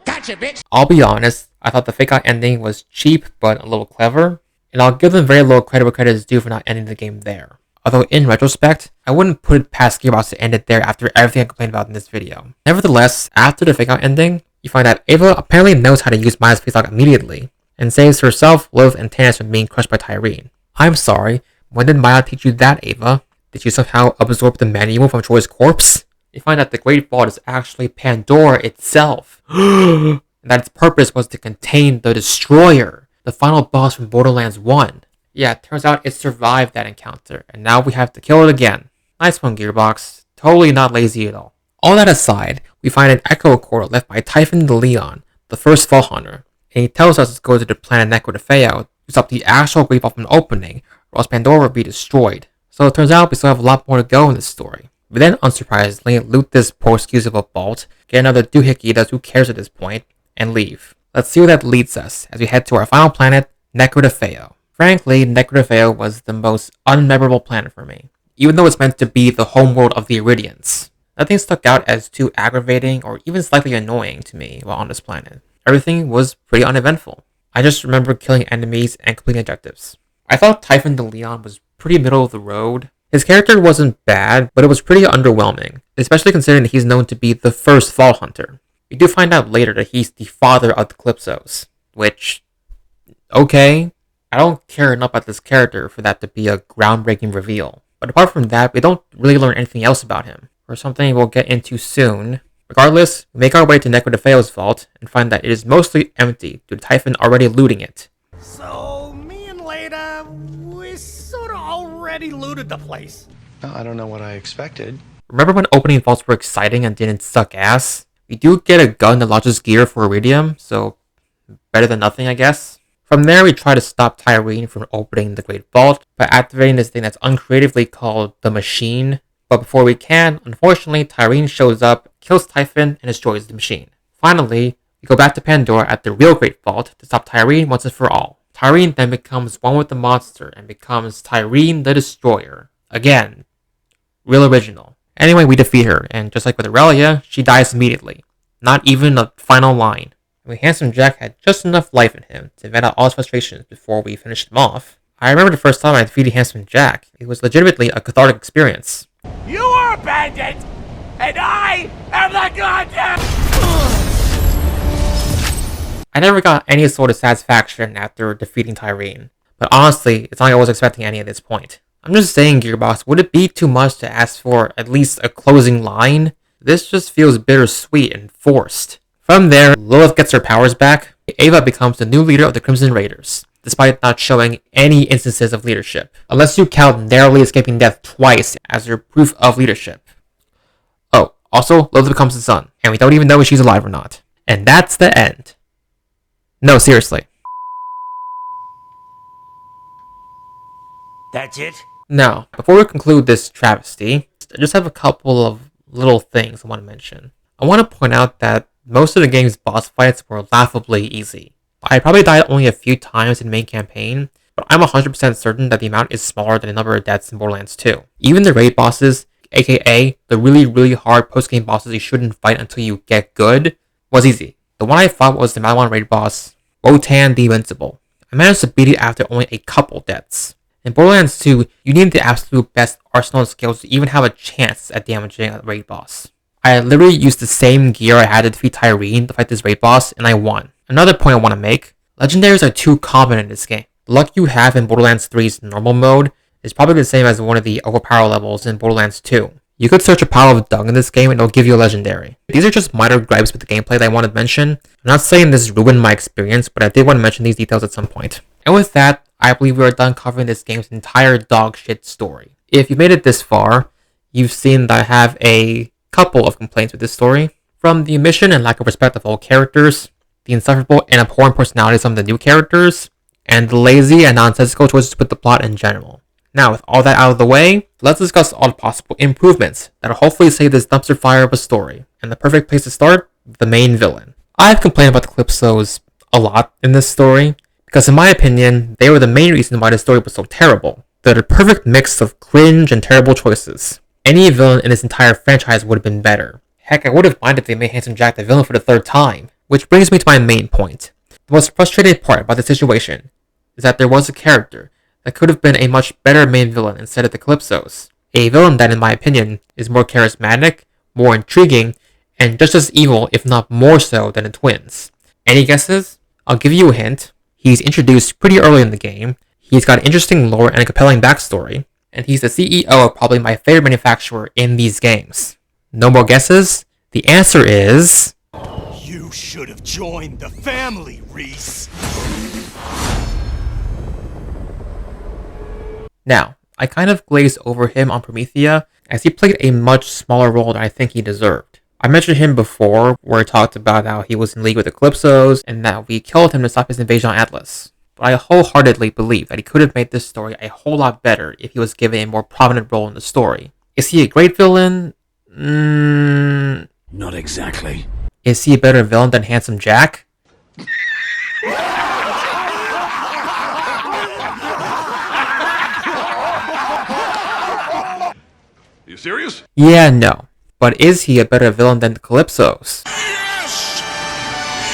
Speaker 2: Gotcha, bitch!
Speaker 3: I'll be honest, I thought the fake out ending was cheap but a little clever, and I'll give them very little credit where credit is due for not ending the game there. Although in retrospect, I wouldn't put it past Gearbox to end it there after everything I complained about in this video. Nevertheless, after the fake out ending, you find that Ava apparently knows how to use Maya's face lock immediately, and saves herself, Lilith, and Tannis from being crushed by Tyreen. I'm sorry, when did Maya teach you that, Ava? Did you somehow absorb the manual from Troy's corpse? You find that the Great Vault is actually Pandora itself, and that its purpose was to contain the Destroyer, the final boss from Borderlands 1. Yeah, it turns out it survived that encounter, and now we have to kill it again. Nice one, Gearbox. Totally not lazy at all. All that aside, we find an echo core left by Typhon the Leon, the first Vault Hunter, and he tells us to go to the planet Necrodefeo to stop the actual Great Vault from opening, or else Pandora will be destroyed. So it turns out we still have a lot more to go in this story. We then, unsurprisingly, loot this poor excuse of a vault, get another doohickey that's who cares at this point, and leave. Let's see where that leads us as we head to our final planet, Necrodefeo. Frankly, Necrodefeo was the most unmemorable planet for me, even though it's meant to be the homeworld of the Iridians. Nothing stuck out as too aggravating or even slightly annoying to me while on this planet. Everything was pretty uneventful. I just remember killing enemies and completing objectives. I thought Typhon the Leon was pretty middle of the road. His character wasn't bad, but it was pretty underwhelming, especially considering that he's known to be the first Vault Hunter. We do find out later that he's the father of the Calypsos, which, okay, I don't care enough about this character for that to be a groundbreaking reveal. But apart from that, we don't really learn anything else about him, or something we'll get into soon. Regardless, we make our way to Necrodefeo's vault and find that it is mostly empty due to Typhon already looting it.
Speaker 2: So, me and Leda, we sort of already looted the place.
Speaker 21: I don't know what I expected.
Speaker 3: Remember when opening vaults were exciting and didn't suck ass? We do get a gun that launches gear for Iridium, so better than nothing, I guess. From there, we try to stop Tyreen from opening the Great Vault by activating this thing that's uncreatively called the Machine. But before we can, unfortunately, Tyreen shows up, kills Typhon, and destroys the machine. Finally, we go back to Pandora at the real Great Vault to stop Tyreen once and for all. Tyreen then becomes one with the monster and becomes Tyreen the Destroyer. Again, real original. Anyway, we defeat her, and just like with Aurelia, she dies immediately. Not even a final line. Handsome Jack had just enough life in him to vent out all his frustrations before we finished him off. I remember the first time I defeated Handsome Jack. It was legitimately a cathartic experience.
Speaker 2: You are a bandit, and I am the goddamn...
Speaker 3: I never got any sort of satisfaction after defeating Tyreen. But honestly, it's not like I was expecting any at this point. I'm just saying, Gearbox, would it be too much to ask for at least a closing line? This just feels bittersweet and forced. From there, Lilith gets her powers back. Ava becomes the new leader of the Crimson Raiders, despite not showing any instances of leadership, unless you count narrowly escaping death twice as her proof of leadership. Oh, also, Lilith becomes the sun, and we don't even know if she's alive or not. And that's the end. No, seriously.
Speaker 5: That's it?
Speaker 3: Now, before we conclude this travesty, I just have a couple of little things I want to mention. I want to point out that most of the game's boss fights were laughably easy. I probably died only a few times in the main campaign, but I'm 100% certain that the amount is smaller than the number of deaths in Borderlands 2. Even the raid bosses, aka the really hard post-game bosses you shouldn't fight until you get good, was easy. The one I fought was the Maliwan raid boss, Wotan the Invincible. I managed to beat it after only a couple deaths. In Borderlands 2, you need the absolute best arsenal of skills to even have a chance at damaging a raid boss. I literally used the same gear I had to defeat Tyreen to fight this raid boss, and I won. Another point I want to make, legendaries are too common in this game. The luck you have in Borderlands 3's normal mode is probably the same as one of the overpower levels in Borderlands 2. You could search a pile of dung in this game and it'll give you a legendary. These are just minor gripes with the gameplay that I wanted to mention. I'm not saying this ruined my experience, but I did want to mention these details at some point. And with that, I believe we are done covering this game's entire dogshit story. If you made it this far, you've seen that I have a couple of complaints with this story. From the omission and lack of respect of all characters, the insufferable and abhorrent personalities of the new characters, and the lazy and nonsensical choices with the plot in general. Now, with all that out of the way, let's discuss all the possible improvements that'll hopefully save this dumpster fire of a story. And the perfect place to start, the main villain. I've complained about the Calypsos a lot in this story, because in my opinion, they were the main reason why the story was so terrible. They're the perfect mix of cringe and terrible choices. Any villain in this entire franchise would have been better. Heck, I would have minded if they made Handsome Jack the villain for the third time. Which brings me to my main point. The most frustrating part about the situation is that there was a character that could have been a much better main villain instead of the Calypsos. A villain that, in my opinion, is more charismatic, more intriguing, and just as evil, if not more so, than the twins. Any guesses? I'll give you a hint. He's introduced pretty early in the game, he's got interesting lore and a compelling backstory, and he's the CEO of probably my favorite manufacturer in these games. No more guesses? The answer is...
Speaker 2: You should have joined the family, Reese.
Speaker 3: Now, I kind of glazed over him on Promethea, as he played a much smaller role than I think he deserved. I mentioned him before, where I talked about how he was in league with the Calypsos, and that we killed him to stop his invasion on Atlas. But I wholeheartedly believe that he could have made this story a whole lot better if he was given a more prominent role in the story. Is he a great villain?
Speaker 5: Not exactly.
Speaker 3: Is he a better villain than Handsome Jack?
Speaker 19: You serious?
Speaker 3: Yeah, no. But is he a better villain than the Calypsos?
Speaker 2: Yes!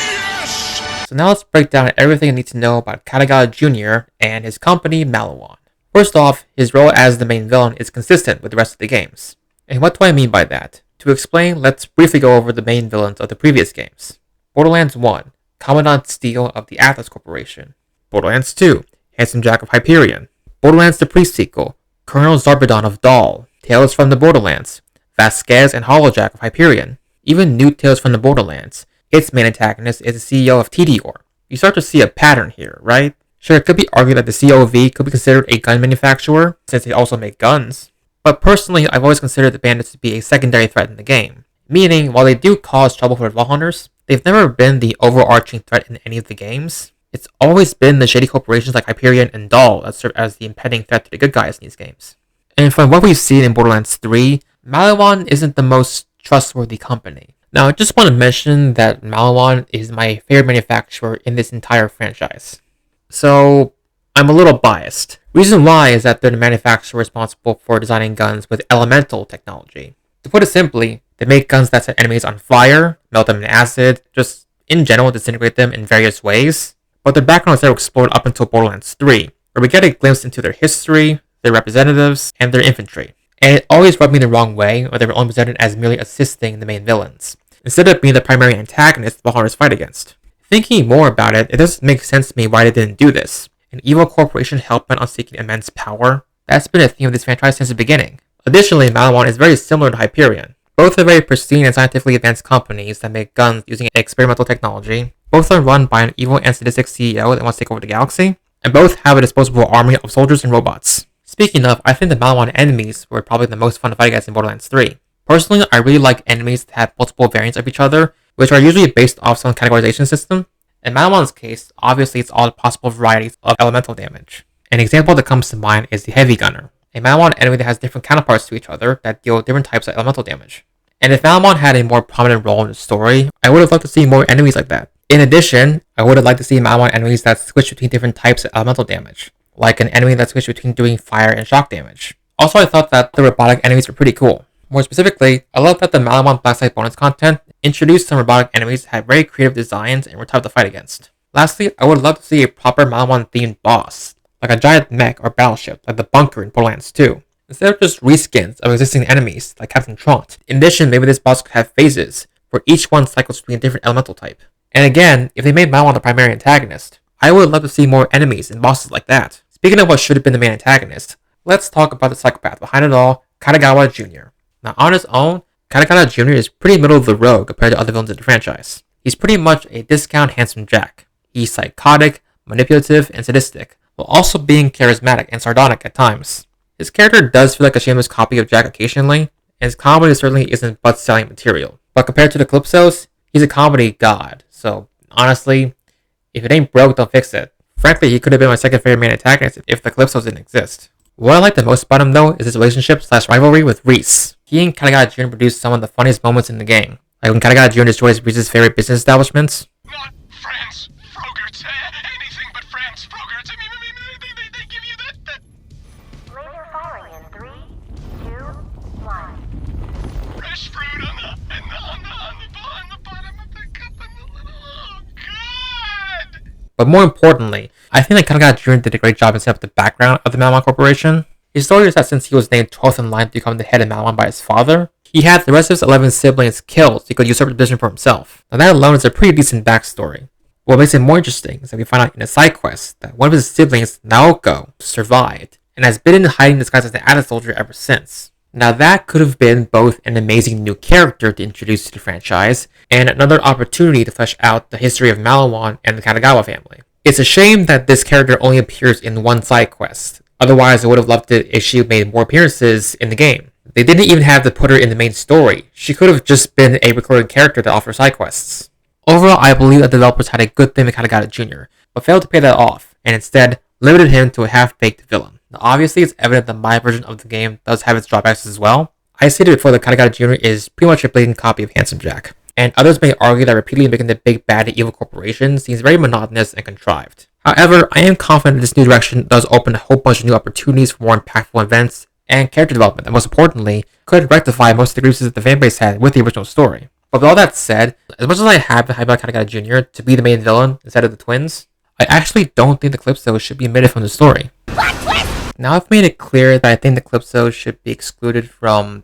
Speaker 2: Yes!
Speaker 3: So now let's break down everything you need to know about Katagata Jr. and his company, Maliwan. First off, his role as the main villain is consistent with the rest of the games. And what do I mean by that? To explain, let's briefly go over the main villains of the previous games. Borderlands 1, Commandant Steele of the Atlas Corporation. Borderlands 2, Handsome Jack of Hyperion. Borderlands the Pre-Sequel, Colonel Zarbadon of Dahl, Tales from the Borderlands, Vasquez and Hollowjack of Hyperion. Even New Tales from the Borderlands, its main antagonist is the CEO of TDOR. You start to see a pattern here, right? Sure, it could be argued that the COV could be considered a gun manufacturer, since they also make guns. But personally, I've always considered the bandits to be a secondary threat in the game. Meaning, while they do cause trouble for the Vault Hunters, they've never been the overarching threat in any of the games. It's always been the shady corporations like Hyperion and Dahl that serve as the impending threat to the good guys in these games. And from what we've seen in Borderlands 3, Maliwan isn't the most trustworthy company. Now, I just want to mention that Maliwan is my favorite manufacturer in this entire franchise. So, I'm a little biased. Reason why is that they're the manufacturer responsible for designing guns with elemental technology. To put it simply, they make guns that set enemies on fire, melt them in acid, just in general disintegrate them in various ways. But their backgrounds never explored up until Borderlands 3, where we get a glimpse into their history, their representatives, and their infantry. And it always rubbed me the wrong way, where they were only presented as merely assisting the main villains, instead of being the primary antagonist the hunters fight against. Thinking more about it, it doesn't make sense to me why they didn't do this. An evil corporation hell-bent on seeking immense power? That's been a theme of this franchise since the beginning. Additionally, Maliwan is very similar to Hyperion. Both are very pristine and scientifically advanced companies that make guns using experimental technology. Both are run by an evil and sadistic CEO that wants to take over the galaxy. And both have a disposable army of soldiers and robots. Speaking of, I think the Maliwan enemies were probably the most fun to fight against in Borderlands 3. Personally, I really like enemies that have multiple variants of each other, which are usually based off some categorization system. In Maliwan's case, obviously it's all the possible varieties of elemental damage. An example that comes to mind is the Heavy Gunner, a Malamon enemy that has different counterparts to each other that deal different types of elemental damage. And if Malamon had a more prominent role in the story, I would have loved to see more enemies like that. In addition, I would have liked to see Malamon enemies that switch between different types of elemental damage, like an enemy that switched between doing fire and shock damage. Also, I thought that the robotic enemies were pretty cool. More specifically, I love that the Malamon Blacksite bonus content introduced some robotic enemies that had very creative designs and were tough to fight against. Lastly, I would love to see a proper Malamon themed boss, like a giant mech or battleship, like the bunker in Borderlands 2, instead of just reskins of existing enemies, like Captain Trant. In addition, maybe this boss could have phases, where each one cycles between a different elemental type. And again, if they made Malamon the primary antagonist, I would love to see more enemies and bosses like that. Speaking of what should have been the main antagonist, let's talk about the psychopath behind it all, Katagawa Jr. Now on his own, Katagawa Jr. is pretty middle of the road compared to other villains in the franchise. He's pretty much a discount handsome Jack. He's psychotic, manipulative, and sadistic, while also being charismatic and sardonic at times. His character does feel like a shameless copy of Jack occasionally, and his comedy certainly isn't butt-selling material. But compared to the Calypsos, he's a comedy god, so honestly, if it ain't broke, don't fix it. Frankly, he could have been my second favorite main antagonist if the Calypsos didn't exist. What I like the most about him though is his relationship/rivalry with Reese. He and Katagawa Jr. produced some of the funniest moments in the game, like when Katagawa Jr. destroys Reese's favorite business establishments.
Speaker 2: Not friends, Frogurts, anything but friends, Frogurts. I mean, they give you that.
Speaker 15: Laser firing in 3, 2, 1.
Speaker 2: Fresh fruit on the bottom of the cup and the little. Oh, God!
Speaker 3: But more importantly, I think that Katagawa Jr. did a great job in setting up the background of the Malamon Corporation. His story is that since he was named 12th in line to become the head of Malamon by his father, he had the rest of his 11 siblings killed so he could usurp the position for himself. Now that alone is a pretty decent backstory. What makes it more interesting is that we find out in a side quest that one of his siblings, Naoko, survived, and has been in hiding disguised as an Ada soldier ever since. Now that could have been both an amazing new character to introduce to the franchise, and another opportunity to flesh out the history of Malamon and the Katagawa family. It's a shame that this character only appears in one side quest, otherwise I would have loved it if she made more appearances in the game. They didn't even have to put her in the main story. She could have just been a recurring character that offers side quests. Overall, I believe that developers had a good thing with Katagawa Jr., but failed to pay that off, and instead limited him to a half-baked villain. Now, obviously, it's evident that my version of the game does have its drawbacks as well. I stated before that Katagawa Jr. is pretty much a blatant copy of Handsome Jack, and others may argue that repeatedly making the big bad and evil corporation seems very monotonous and contrived. However, I am confident that this new direction does open a whole bunch of new opportunities for more impactful events and character development, and most importantly, could rectify most of the grievances that the fanbase had with the original story. But with all that said, as much as I have been hyped about Katagawa Jr. to be the main villain instead of the twins, I actually don't think the Calypsos should be omitted from the story. Now I've made it clear that I think the Calypsos should be excluded from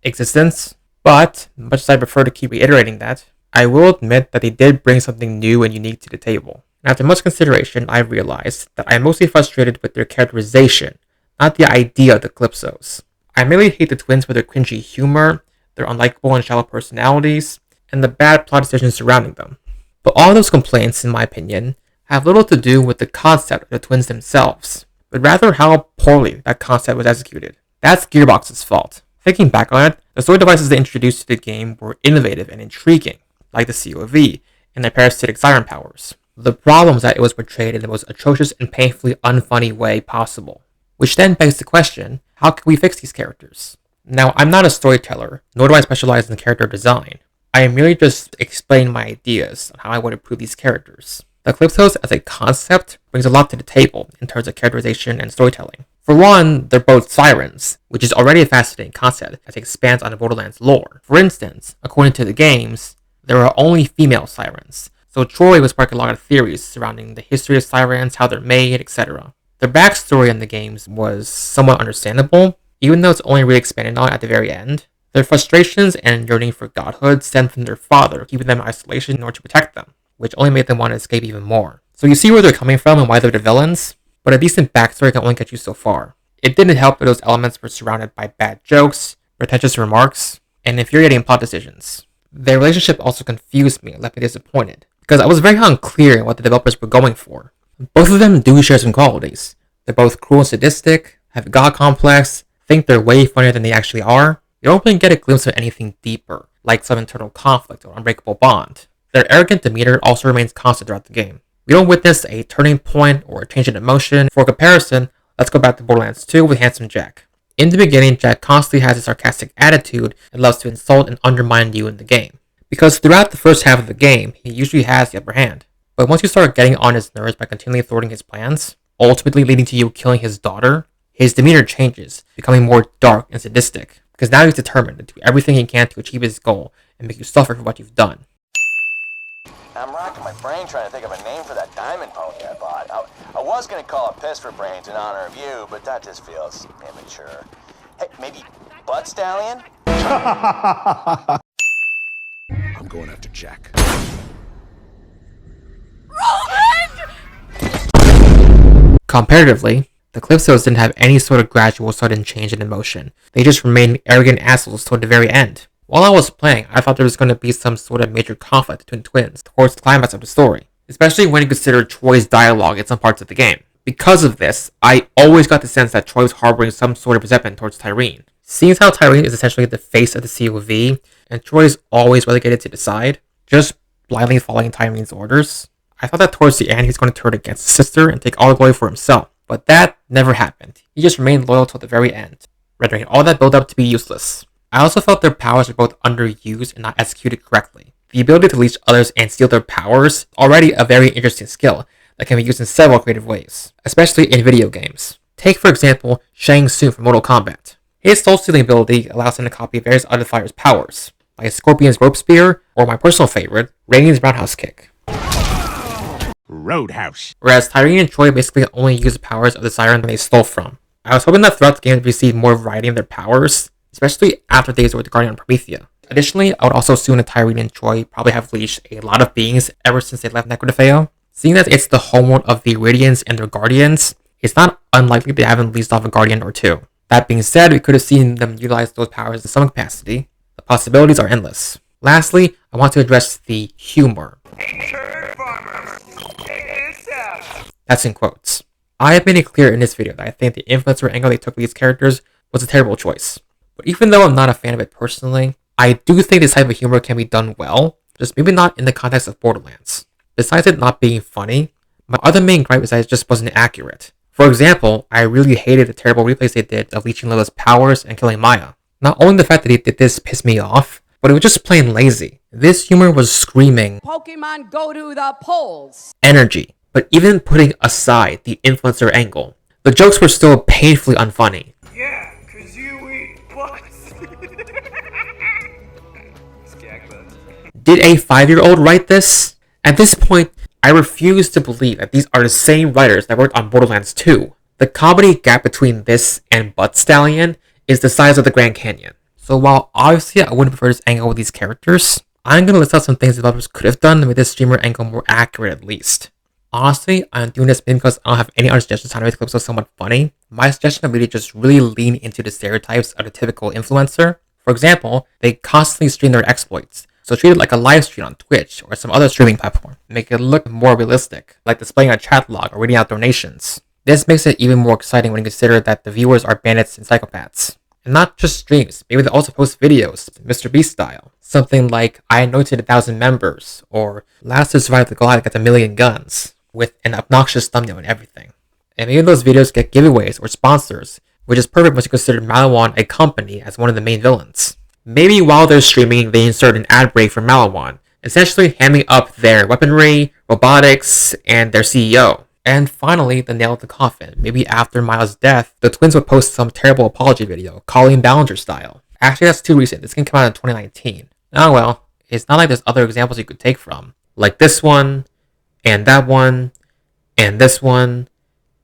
Speaker 3: existence, but much as I prefer to keep reiterating that, I will admit that they did bring something new and unique to the table. And after much consideration, I realized that I'm mostly frustrated with their characterization, not the idea of the Calypsos. I mainly hate the twins for their cringy humor, their unlikable and shallow personalities, and the bad plot decisions surrounding them. But all those complaints, in my opinion, have little to do with the concept of the twins themselves, but rather how poorly that concept was executed. That's Gearbox's fault. Thinking back on it, the story devices they introduced to the game were innovative and intriguing, like the COV and their parasitic siren powers. The problem was that it was portrayed in the most atrocious and painfully unfunny way possible. Which then begs the question, how can we fix these characters? Now, I'm not a storyteller, nor do I specialize in character design. I am merely just explaining my ideas on how I would improve these characters. The Calypsos as a concept brings a lot to the table in terms of characterization and storytelling. For one, they're both sirens, which is already a fascinating concept as it expands on the Borderlands lore. For instance, according to the games, there are only female sirens, so Troy was sparking a lot of theories surrounding the history of sirens, how they're made, etc. Their backstory in the games was somewhat understandable, even though it's only really expanded on at the very end. Their frustrations and yearning for godhood stemmed from their father, keeping them in isolation in order to protect them, which only made them want to escape even more. So you see where they're coming from and why they're the villains, but a decent backstory can only get you so far. It didn't help that those elements were surrounded by bad jokes, pretentious remarks, and infuriating plot decisions. Their relationship also confused me and left me disappointed, because I was very unclear what the developers were going for. Both of them do share some qualities. They're both cruel and sadistic, have a god complex, think they're way funnier than they actually are. You don't really get a glimpse of anything deeper, like some internal conflict or unbreakable bond. Their arrogant demeanor also remains constant throughout the game. We don't witness a turning point or a change in emotion. For comparison, let's go back to Borderlands 2 with Handsome Jack. In the beginning, Jack constantly has a sarcastic attitude and loves to insult and undermine you in the game. Because throughout the first half of the game, he usually has the upper hand. But once you start getting on his nerves by continually thwarting his plans, ultimately leading to you killing his daughter, his demeanor changes, becoming more dark and sadistic. Because now he's determined to do everything he can to achieve his goal and make you suffer for what you've done.
Speaker 5: I'm racking my brain trying to think of a name for that diamond pony I bought. I was going to call it Piss for Brains in honor of you, but that just feels immature. Hey, maybe Butt Stallion?
Speaker 10: I'm going after Jack.
Speaker 3: Comparatively, the Calypsos didn't have any sort of gradual sudden change in emotion. They just remained arrogant assholes toward the very end. While I was playing, I thought there was going to be some sort of major conflict between twins towards the climax of the story, especially when you consider Troy's dialogue in some parts of the game. Because of this, I always got the sense that Troy was harboring some sort of resentment towards Tyreen. Seeing as how Tyreen is essentially the face of the COV, and Troy is always relegated to the side, just blindly following Tyreen's orders, I thought that towards the end he's going to turn against his sister and take all the glory for himself. But that never happened. He just remained loyal till the very end, rendering all that build-up to be useless. I also felt their powers were both underused and not executed correctly. The ability to leech others and steal their powers is already a very interesting skill that can be used in several creative ways, especially in video games. Take for example Shang Tsung from Mortal Kombat. His soul-stealing ability allows him to copy various other fighters' powers, like Scorpion's Rope Spear, or my personal favorite, Raiden's Roundhouse Kick.
Speaker 20: Roadhouse.
Speaker 3: Whereas Tyreen and Troy basically only use the powers of the Siren they stole from. I was hoping that throughout the game we see more variety in their powers, especially after they with the Guardian of Promethea. Additionally, I would also assume that Tyreen and Troy probably have leashed a lot of beings ever since they left Necrodefeo. Seeing that it's the homeworld of the Iridians and their Guardians, it's not unlikely they haven't leased off a Guardian or two. That being said, we could have seen them utilize those powers in some capacity. The possibilities are endless. Lastly, I want to address the humor. That's in quotes. I have made it clear in this video that I think the influencer angle they took with these characters was a terrible choice. But even though I'm not a fan of it personally, I do think this type of humor can be done well, just maybe not in the context of Borderlands. Besides it not being funny, my other main gripe is that it just wasn't accurate. For example, I really hated the terrible replays they did of leeching Lilith's powers and killing Maya. Not only the fact that they did this pissed me off, but it was just plain lazy. This humor was screaming
Speaker 22: Pokemon go to the polls.
Speaker 3: Energy. But even putting aside the influencer angle, the jokes were still painfully unfunny.
Speaker 2: Yeah, cause you eat butts.
Speaker 3: Did a 5-year-old write this? At this point, I refuse to believe that these are the same writers that worked on Borderlands 2. The comedy gap between this and Butt Stallion is the size of the Grand Canyon. So while obviously I wouldn't prefer this angle with these characters, I'm going to list out some things developers could have done to make this streamer angle more accurate at least. Honestly, I'm doing this because I don't have any other suggestions on how to make the clips somewhat funny. My suggestion would be just really lean into the stereotypes of the typical influencer. For example, they constantly stream their exploits, so treat it like a live stream on Twitch or some other streaming platform. Make it look more realistic, like displaying a chat log or reading out donations. This makes it even more exciting when you consider that the viewers are bandits and psychopaths. And not just streams, maybe they also post videos, Mr. Beast style. Something like, I anointed 1,000 members, or last to survive the Goliath gets 1,000,000 guns, with an obnoxious thumbnail and everything. And maybe those videos get giveaways or sponsors, which is perfect once you consider Malawan a company as one of the main villains. Maybe while they're streaming, they insert an ad break for Malawan, essentially hamming up their weaponry, robotics, and their CEO. And finally, the nail of the coffin. Maybe after Miles' death, the twins would post some terrible apology video, Colleen Ballinger style. Actually, that's too recent. This can come out in 2019. Oh well, it's not like there's other examples you could take from. Like this one, and that one, and this one,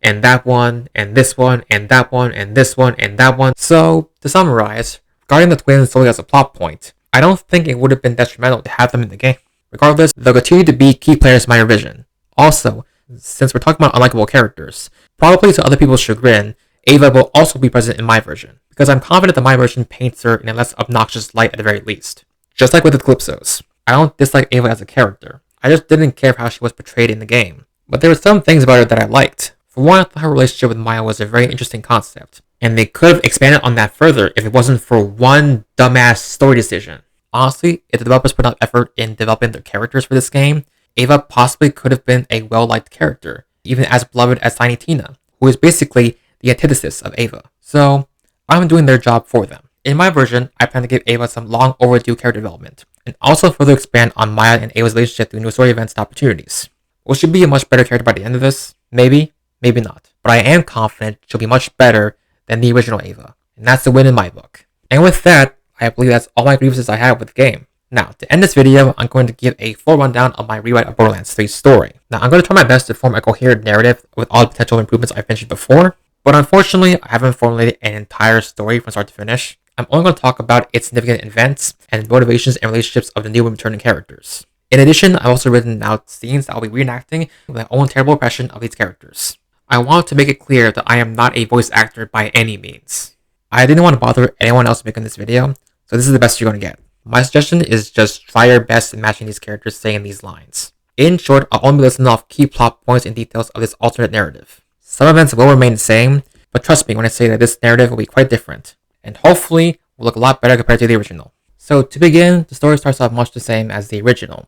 Speaker 3: and that one, and this one, and that one, and this one, and that one. So, to summarize, regarding the twins solely as a plot point, I don't think it would have been detrimental to have them in the game. Regardless, they'll continue to be key players in my revision. Also, since we're talking about unlikable characters, probably to other people's chagrin, Ava will also be present in my version, because I'm confident that my version paints her in a less obnoxious light at the very least. Just like with the Calypsos, I don't dislike Ava as a character, I just didn't care for how she was portrayed in the game. But there were some things about her that I liked. For one, I thought her relationship with Maya was a very interesting concept, and they could have expanded on that further if it wasn't for one dumbass story decision. Honestly, if the developers put out effort in developing their characters for this game, Ava possibly could have been a well-liked character, even as beloved as Tiny Tina, who is basically the antithesis of Ava. So, I'm doing their job for them. In my version, I plan to give Ava some long overdue character development, and also further expand on Maya and Ava's relationship through new story events and opportunities. Will she be a much better character by the end of this? Maybe, maybe not. But I am confident she'll be much better than the original Ava, and that's the win in my book. And with that, I believe that's all my grievances I have with the game. Now, to end this video, I'm going to give a full rundown of my rewrite of Borderlands 3's story. Now, I'm going to try my best to form a coherent narrative with all the potential improvements I've mentioned before, but unfortunately, I haven't formulated an entire story from start to finish. I'm only going to talk about its significant events and motivations and relationships of the new and returning characters. In addition, I've also written out scenes that I'll be reenacting with my own terrible impression of these characters. I want to make it clear that I am not a voice actor by any means. I didn't want to bother anyone else making this video, so this is the best you're going to get. My suggestion is just try your best in matching these characters saying these lines. In short, I'll only be listing off key plot points and details of this alternate narrative. Some events will remain the same, but trust me when I say that this narrative will be quite different, and hopefully will look a lot better compared to the original. So to begin, the story starts off much the same as the original.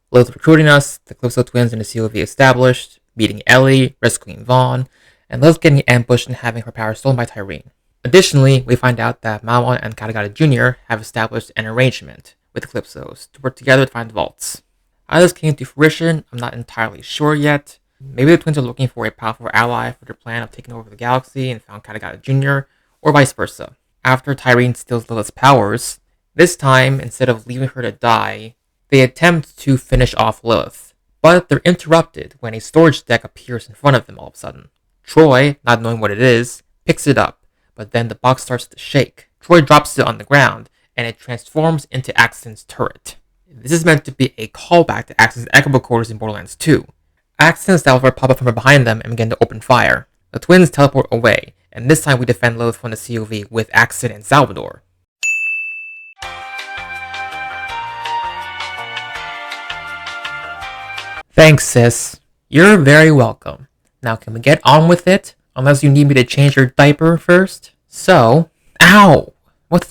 Speaker 3: Lilith recruiting us, the Calypso twins and the COV established, meeting Ellie, rescuing Vaughn, and Lilith getting ambushed and having her power stolen by Tyreen. Additionally, we find out that Malwan and Katagata Jr. have established an arrangement with the Calypsos to work together to find the vaults. How this came to fruition, I'm not entirely sure yet. Maybe the twins are looking for a powerful ally for their plan of taking over the galaxy and found Katagata Jr., or vice versa. After Tyreen steals Lilith's powers, this time, instead of leaving her to die, they attempt to finish off Lilith. But they're interrupted when a storage deck appears in front of them all of a sudden. Troy, not knowing what it is, picks it up, but then the box starts to shake. Troy drops it on the ground, and it transforms into Axton's turret. This is meant to be a callback to Axton's Echo quarters in Borderlands 2. Axton and Salvador pop up from behind them and begin to open fire. The twins teleport away, and this time we defend Lilith from the COV with Axton and Salvador. Thanks, sis. You're very welcome. Now can we get on with it? Unless you need me to change your diaper first? So, ow! What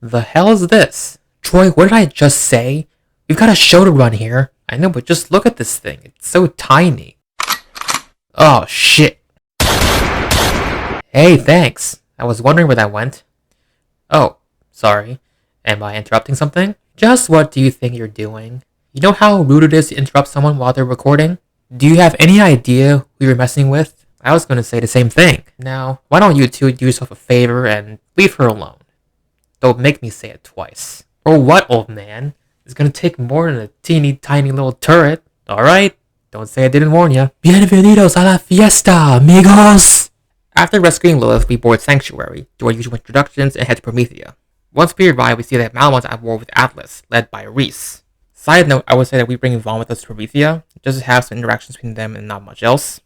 Speaker 3: the hell is this? Troy, what did I just say? We've got a show to run here. I know, but just look at this thing. It's so tiny. Oh, shit. Hey, thanks. I was wondering where that went. Oh, sorry. Am I interrupting something? Just what do you think you're doing? You know how rude it is to interrupt someone while they're recording? Do you have any idea who you're messing with? I was going to say the same thing. Now, why don't you two do yourself a favor and leave her alone? Don't make me say it twice. Or what, old man? It's going to take more than a teeny tiny little turret. Alright? Don't say I didn't warn you. Bienvenidos a la fiesta, amigos! After rescuing Lilith, we board Sanctuary, do our usual introductions, and head to Promethea. Once we arrive, we see that Malwan's at war with Atlas, led by Reese. Side note, I would say that we bring Vaughn with us to Promethea, just to have some interactions between them and not much else.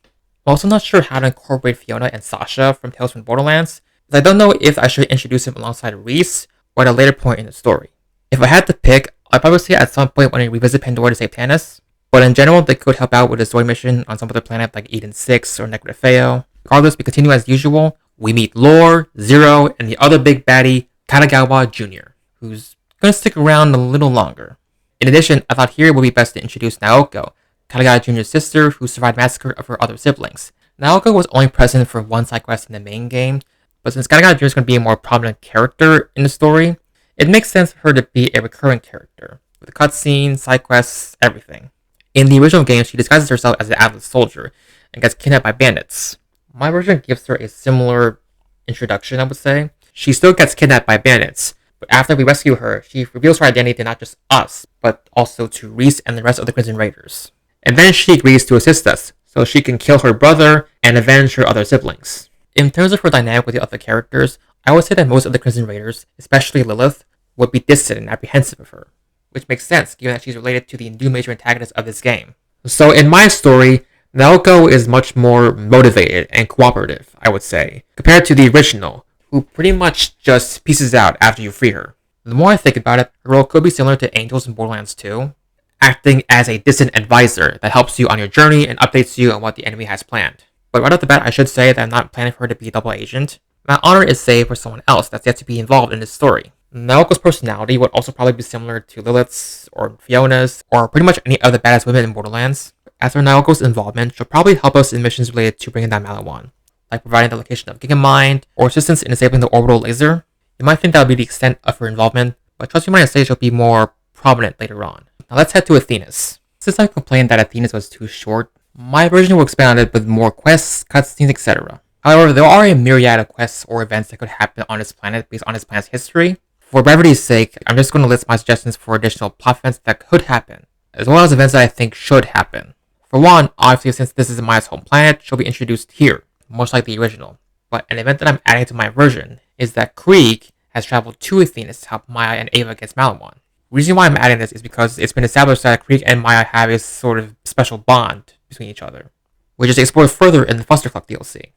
Speaker 3: I'm also not sure how to incorporate Fiona and Sasha from Tales from Borderlands, as I don't know if I should introduce him alongside Reese, or at a later point in the story. If I had to pick, I'd probably say at some point when I revisit Pandora to save Tannis, but in general, they could help out with a story mission on some other planet like Eden 6 or Necrofeo. Regardless, we continue as usual. We meet Lore, Zero, and the other big baddie, Katagawa Jr., who's gonna stick around a little longer. In addition, I thought here it would be best to introduce Naoko, Katagawa Jr.'s sister who survived massacre of her other siblings. Naoko was only present for one side quest in the main game, but since Katagawa Jr. is going to be a more prominent character in the story, it makes sense for her to be a recurring character, with cutscenes, side quests, everything. In the original game, she disguises herself as an Atlas soldier and gets kidnapped by bandits. My version gives her a similar introduction, I would say. She still gets kidnapped by bandits, but after we rescue her, she reveals her identity to not just us, but also to Reese and the rest of the Crimson Raiders. And then she agrees to assist us, so she can kill her brother and avenge her other siblings. In terms of her dynamic with the other characters, I would say that most of the Crimson Raiders, especially Lilith, would be distant and apprehensive of her, which makes sense given that she's related to the new major antagonist of this game. So in my story, Naoko is much more motivated and cooperative, I would say, compared to the original, who pretty much just pieces out after you free her. The more I think about it, her role could be similar to Angel's in Borderlands 2, acting as a distant advisor that helps you on your journey and updates you on what the enemy has planned. But right off the bat, I should say that I'm not planning for her to be a double agent. My honor is saved for someone else that's yet to be involved in this story. Naoko's personality would also probably be similar to Lilith's or Fiona's or pretty much any other badass women in Borderlands. As for Naoko's involvement, she'll probably help us in missions related to bringing down Maliwan, like providing the location of Gigamind or assistance in disabling the orbital laser. You might think that would be the extent of her involvement, but trust me when I say she'll be more prominent later on. Now let's head to Athena's. Since I complained that Athena's was too short, my version will expand on it with more quests, cutscenes, etc. However, there are a myriad of quests or events that could happen on this planet based on this planet's history. For brevity's sake, I'm just going to list my suggestions for additional plot events that could happen, as well as events that I think should happen. For one, obviously since this is Maya's home planet, she'll be introduced here, much like the original. But an event that I'm adding to my version is that Krieg has traveled to Athena's to help Maya and Ava against Maliwan. The reason why I'm adding this is because it's been established that Krieg and Maya have a sort of special bond between each other, which is explored further in the Foster Clock DLC.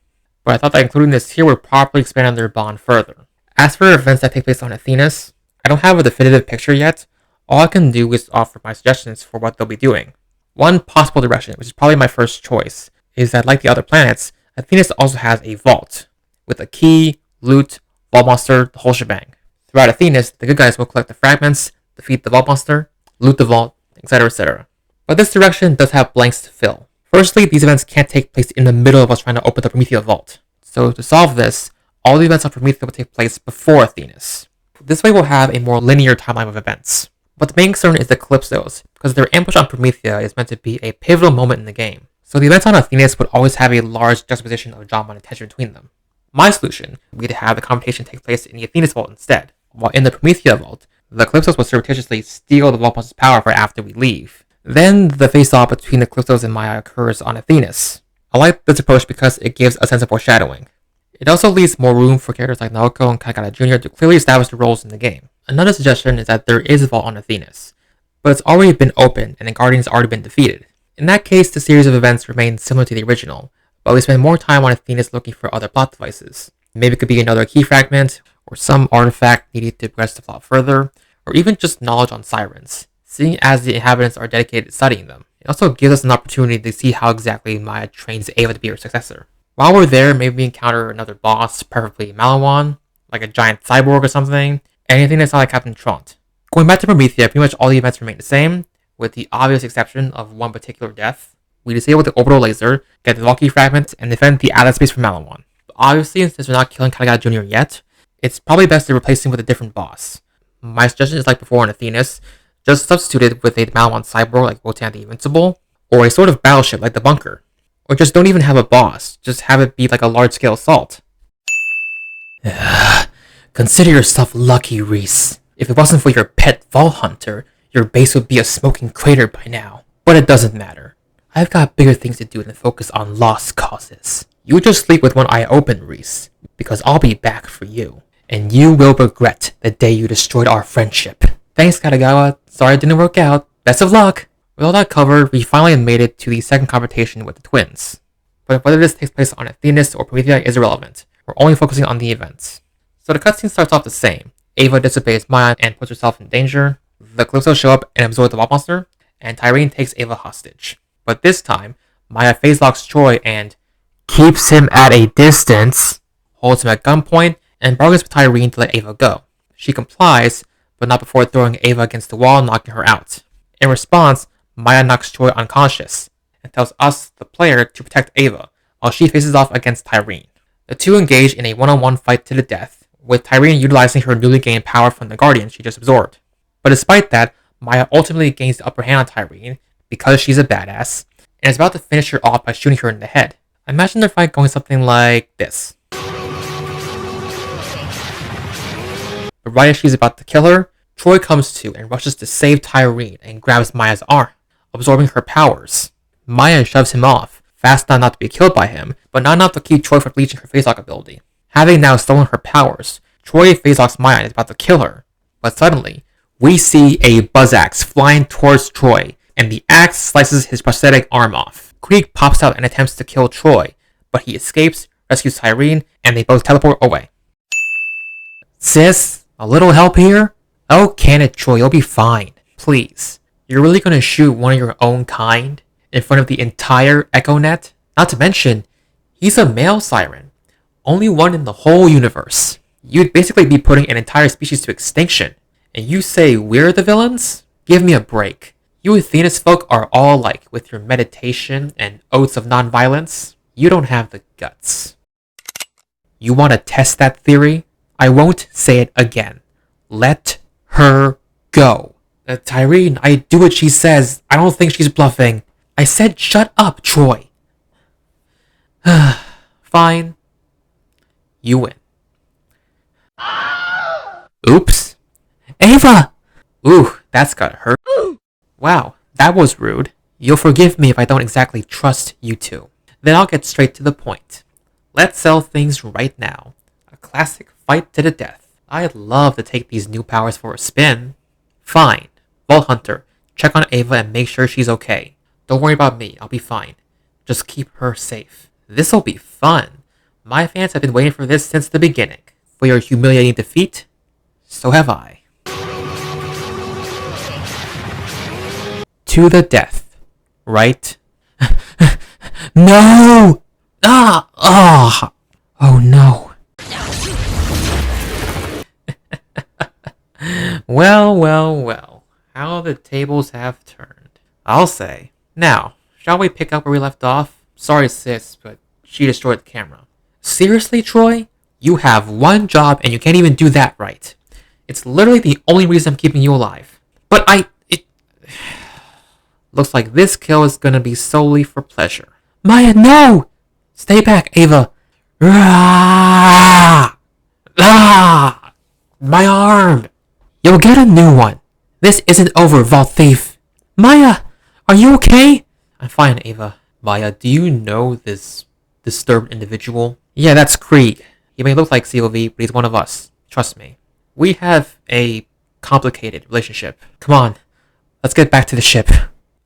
Speaker 3: But I thought that including this here would properly expand on their bond further. As for events that take place on Athena's, I don't have a definitive picture yet. All I can do is offer my suggestions for what they'll be doing. One possible direction, which is probably my first choice, is that like the other planets, Athena's also has a vault, with a key, loot, vault monster, the whole shebang. Throughout Athena's, the good guys will collect the fragments, defeat the vault monster, loot the vault, etc, etc. But this direction does have blanks to fill. Firstly, these events can't take place in the middle of us trying to open the Promethea vault. So to solve this, all the events of Promethea will take place before Athena's. This way we'll have a more linear timeline of events. But the main concern is the Calypsos, because their ambush on Promethea is meant to be a pivotal moment in the game. So the events on Athena's would always have a large juxtaposition of drama and tension between them. My solution would be to have the confrontation take place in the Athena's vault instead, while in the Promethea vault, the Calypsos will surreptitiously steal the vault monster's power for after we leave. Then the face-off between the Calypsos and Maya occurs on Athena's. I like this approach because it gives a sense of foreshadowing. It also leaves more room for characters like Naoko and Kagana Jr. to clearly establish their roles in the game. Another suggestion is that there is a vault on Athena's, but it's already been opened and the Guardian's already been defeated. In that case, the series of events remains similar to the original, but we spend more time on Athena's looking for other plot devices. Maybe it could be another key fragment, or some artifact needed to progress the plot further, or even just knowledge on sirens, seeing as the inhabitants are dedicated to studying them. It also gives us an opportunity to see how exactly Maya trains Ava to be her successor. While we're there, maybe we encounter another boss, preferably Maliwan, like a giant cyborg or something, anything that's not like Captain Trant. Going back to Promethea, pretty much all the events remain the same, with the obvious exception of one particular death. We disable the orbital laser, get the Valkyrie fragment, and defend the atlas space from Maliwan. But obviously, since we're not killing Kagana Jr. yet, it's probably best to replace him with a different boss. My suggestion is like before in Athena's, just substitute it with a Maliwan cyborg like Wotan the Invincible, or a sort of battleship like the Bunker. Or just don't even have a boss, just have it be like a large-scale assault. Consider yourself lucky, Reese. If it wasn't for your pet Vault Hunter, your base would be a smoking crater by now. But it doesn't matter. I've got bigger things to do than focus on lost causes. You just sleep with one eye open, Reese, because I'll be back for you. And you will regret the day you destroyed our friendship. Thanks, Katagawa. Sorry it didn't work out. Best of luck! With all that covered, we finally made it to the second confrontation with the twins. But whether this takes place on Athena's or Promethea is irrelevant. We're only focusing on the events. So the cutscene starts off the same. Ava disobeys Maya and puts herself in danger. The Calypsos show up and absorb the vault monster, and Tyrene takes Ava hostage. But this time, Maya phase locks Troy and keeps him at a distance, holds him at gunpoint, and bargains with Tyrene to let Ava go. She complies, but not before throwing Ava against the wall and knocking her out. In response, Maya knocks Troy unconscious, and tells us, the player, to protect Ava, while she faces off against Tyrene. The two engage in a one-on-one fight to the death, with Tyrene utilizing her newly gained power from the Guardian she just absorbed. But despite that, Maya ultimately gains the upper hand on Tyrene, because she's a badass, and is about to finish her off by shooting her in the head. Imagine their fight going something like this. But right as she's about to kill her, Troy comes to and rushes to save Tyrene and grabs Maya's arm, absorbing her powers. Maya shoves him off, fast enough not to be killed by him, but not enough to keep Troy from leeching her face-lock ability. Having now stolen her powers, Troy face-locks Maya and is about to kill her. But suddenly, we see a buzz axe flying towards Troy, and the axe slices his prosthetic arm off. Krieg pops out and attempts to kill Troy, but he escapes, rescues Tyrene, and they both teleport away. Sis, a little help here? Oh, can it, Troy, you'll be fine. Please. You're really gonna shoot one of your own kind? In front of the entire EchoNet? Not to mention, he's a male siren. Only one in the whole universe. You'd basically be putting an entire species to extinction. And you say we're the villains? Give me a break. You Athena's folk are all alike with your meditation and oaths of nonviolence. You don't have the guts. You want to test that theory? I won't say it again. Let her go. Tyreen, I do what she says. I don't think she's bluffing. I said shut up, Troy. Fine. You win. Oops. Ava! Ooh, that's got hurt. Wow, that was rude. You'll forgive me if I don't exactly trust you two. Then I'll get straight to the point. Let's sell things right now. A classic fight to the death. I'd love to take these new powers for a spin. Fine. Vault Hunter, check on Ava and make sure she's okay. Don't worry about me, I'll be fine. Just keep her safe. This'll be fun. My fans have been waiting for this since the beginning. For your humiliating defeat, so have I. To the death, right? No! Oh no. Well. How the tables have turned. I'll say. Now, shall we pick up where we left off? Sorry sis, but she destroyed the camera. Seriously, Troy? You have one job and you can't even do that right. It's literally the only reason I'm keeping you alive. But looks like this kill is gonna be solely for pleasure. Maya, no! Stay back, Ava. My arm! You'll get a new one. This isn't over, Vault Thief. Maya, are you okay? I'm fine, Ava. Maya, do you know this disturbed individual? Yeah, that's Krieg. He may look like COV, but he's one of us. Trust me. We have a complicated relationship. Come on, let's get back to the ship.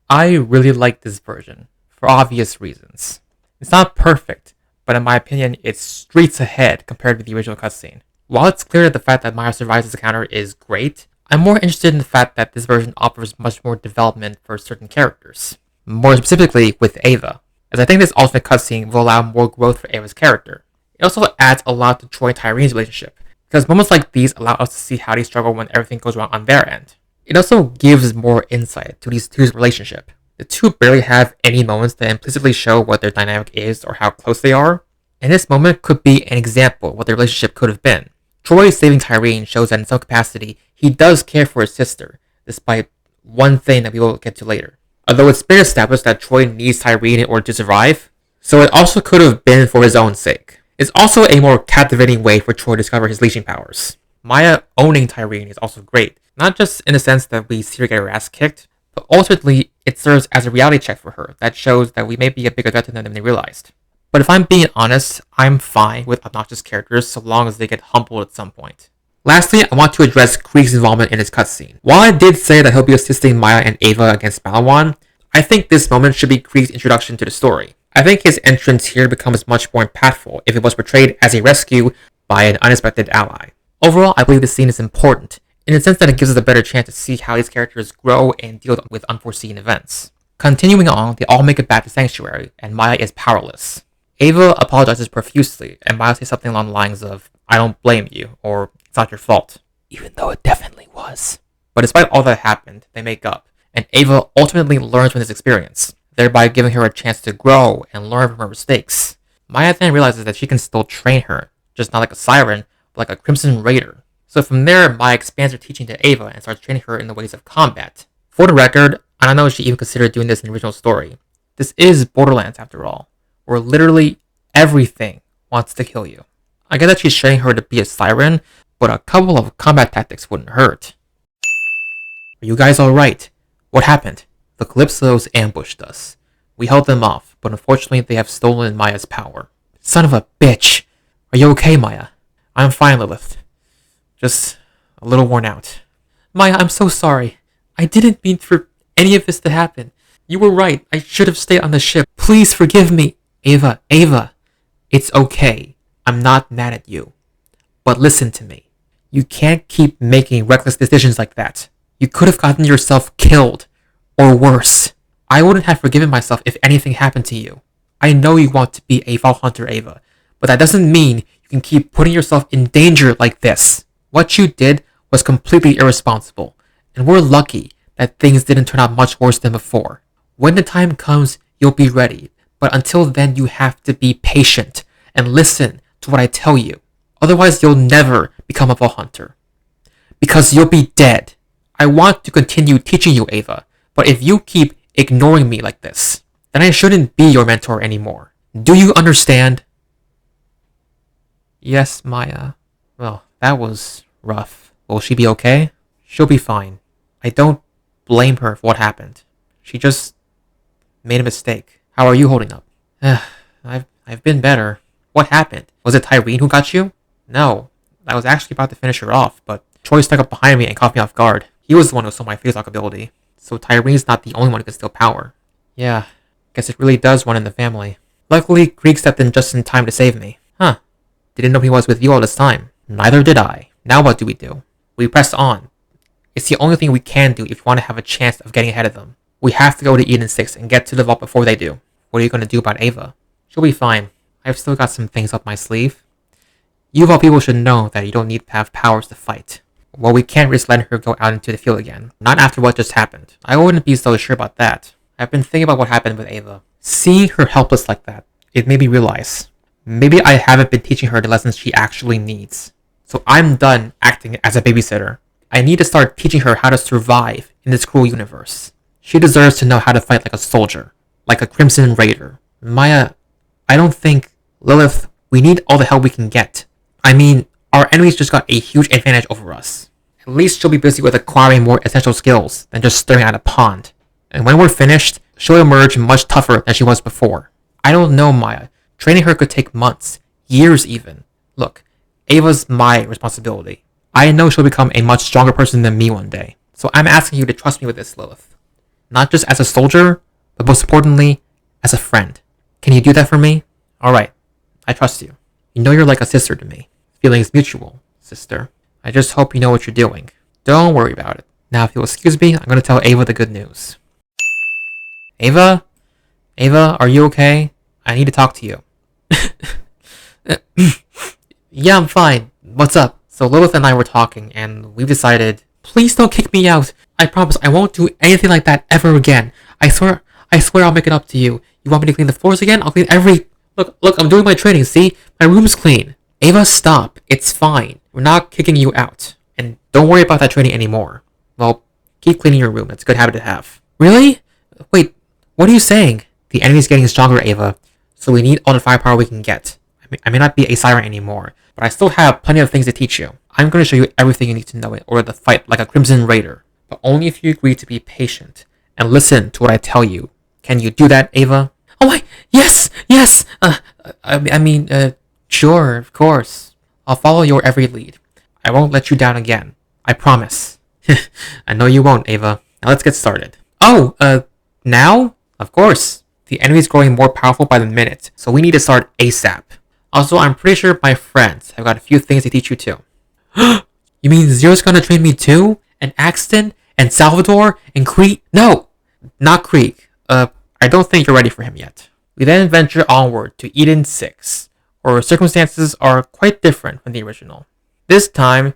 Speaker 3: I really like this version, for obvious reasons. It's not perfect, but in my opinion, it's streets ahead compared to the original cutscene. While it's clear that the fact that Maya survives this encounter is great, I'm more interested in the fact that this version offers much more development for certain characters. More specifically with Ava, as I think this alternate cutscene will allow more growth for Ava's character. It also adds a lot to Troy and Tyreen's relationship, because moments like these allow us to see how they struggle when everything goes wrong on their end. It also gives more insight to these two's relationship. The two barely have any moments that implicitly show what their dynamic is or how close they are, and this moment could be an example of what their relationship could have been. Troy saving Tyreen shows that in some capacity, he does care for his sister, despite one thing that we will get to later. Although it's been established that Troy needs Tyreen in order to survive, so it also could have been for his own sake. It's also a more captivating way for Troy to discover his leashing powers. Maya owning Tyreen is also great, not just in the sense that we see her get her ass kicked, but ultimately it serves as a reality check for her that shows that we may be a bigger threat to them than they realized. But if I'm being honest, I'm fine with obnoxious characters so long as they get humbled at some point. Lastly, I want to address Krieg's involvement in this cutscene. While I did say that he'll be assisting Maya and Ava against Malawan, I think this moment should be Krieg's introduction to the story. I think his entrance here becomes much more impactful if it was portrayed as a rescue by an unexpected ally. Overall, I believe this scene is important, in the sense that it gives us a better chance to see how these characters grow and deal with unforeseen events. Continuing on, they all make it back to Sanctuary, and Maya is powerless. Ava apologizes profusely, and Maya says something along the lines of, I don't blame you, or it's not your fault. Even though it definitely was. But despite all that happened, they make up, and Ava ultimately learns from this experience, thereby giving her a chance to grow and learn from her mistakes. Maya then realizes that she can still train her, just not like a siren, but like a Crimson Raider. So from there, Maya expands her teaching to Ava and starts training her in the ways of combat. For the record, I don't know if she even considered doing this in the original story. This is Borderlands after all, where literally everything wants to kill you. I get that she's training her to be a siren, but a couple of combat tactics wouldn't hurt. Are you guys alright? What happened? The Calypsos ambushed us. We held them off, but unfortunately they have stolen Maya's power. Son of a bitch! Are you okay, Maya? I'm fine, Lilith. Just a little worn out. Maya, I'm so sorry. I didn't mean for any of this to happen. You were right. I should have stayed on the ship. Please forgive me. Ava, it's okay. I'm not mad at you. But listen to me. You can't keep making reckless decisions like that. You could have gotten yourself killed. Or worse. I wouldn't have forgiven myself if anything happened to you. I know you want to be a Vault Hunter, Ava, but that doesn't mean you can keep putting yourself in danger like this. What you did was completely irresponsible, and we're lucky that things didn't turn out much worse than before. When the time comes, you'll be ready, but until then you have to be patient and listen to what I tell you. Otherwise, you'll never become a vault hunter. Because you'll be dead. I want to continue teaching you, Ava, but if you keep ignoring me like this, then I shouldn't be your mentor anymore. Do you understand? Yes, Maya. Well, that was rough. Will she be okay? She'll be fine. I don't blame her for what happened. She just made a mistake. How are you holding up? I've been better. What happened? Was it Tyreen who got you? No. I was actually about to finish her off, but Troy stuck up behind me and caught me off guard. He was the one who stole my face lock ability. So Tyreen's not the only one who can steal power. Yeah, guess it really does run in the family. Luckily, Krieg stepped in just in time to save me. Huh. Didn't know he was with you all this time. Neither did I. Now what do? We press on. It's the only thing we can do if you want to have a chance of getting ahead of them. We have to go to Eden 6 and get to the vault before they do. What are you going to do about Ava? She'll be fine. I've still got some things up my sleeve. You of all people should know that you don't need to have powers to fight. Well, we can't risk letting her go out into the field again. Not after what just happened. I wouldn't be so sure about that. I've been thinking about what happened with Ava. Seeing her helpless like that, it made me realize, maybe I haven't been teaching her the lessons she actually needs. So I'm done acting as a babysitter. I need to start teaching her how to survive in this cruel universe. She deserves to know how to fight like a soldier, like a Crimson Raider. Maya, I don't think... Lilith, we need all the help we can get. I mean, our enemies just got a huge advantage over us. At least she'll be busy with acquiring more essential skills than just staring at a pond. And when we're finished, she'll emerge much tougher than she was before. I don't know, Maya. Training her could take months, years even. Look, Ava's my responsibility. I know she'll become a much stronger person than me one day. So I'm asking you to trust me with this, Lilith. Not just as a soldier, but most importantly, as a friend. Can you do that for me? Alright, I trust you. You know you're like a sister to me. Feelings mutual, sister. I just hope you know what you're doing. Don't worry about it. Now if you'll excuse me, I'm going to tell Ava the good news. Ava? Ava, are you okay? I need to talk to you. Yeah, I'm fine. What's up? So Lilith and I were talking, and we've decided... Please don't kick me out. I promise I won't do anything like that ever again. I swear I'll make it up to you. You want me to clean the floors again? I'll clean every... Look, I'm doing my training, see? My room's clean. Ava, stop. It's fine. We're not kicking you out. And don't worry about that training anymore. Well, keep cleaning your room. It's a good habit to have. Really? Wait, what are you saying? The enemy's getting stronger, Ava. So we need all the firepower we can get. I may not be a siren anymore, but I still have plenty of things to teach you. I'm going to show you everything you need to know in order to fight like a Crimson Raider. But only if you agree to be patient and listen to what I tell you. Can you do that, Ava? Oh my, yes! Sure, of course. I'll follow your every lead. I won't let you down again. I promise. I know you won't, Ava. Now let's get started. Oh, now? Of course. The enemy's growing more powerful by the minute, so we need to start ASAP. Also, I'm pretty sure my friends have got a few things to teach you too. You mean Zero's gonna train me too? And Axton? And Salvador? And Krieg? No! Not Krieg. I don't think you're ready for him yet. We then venture onward to Eden 6, where circumstances are quite different from the original. This time,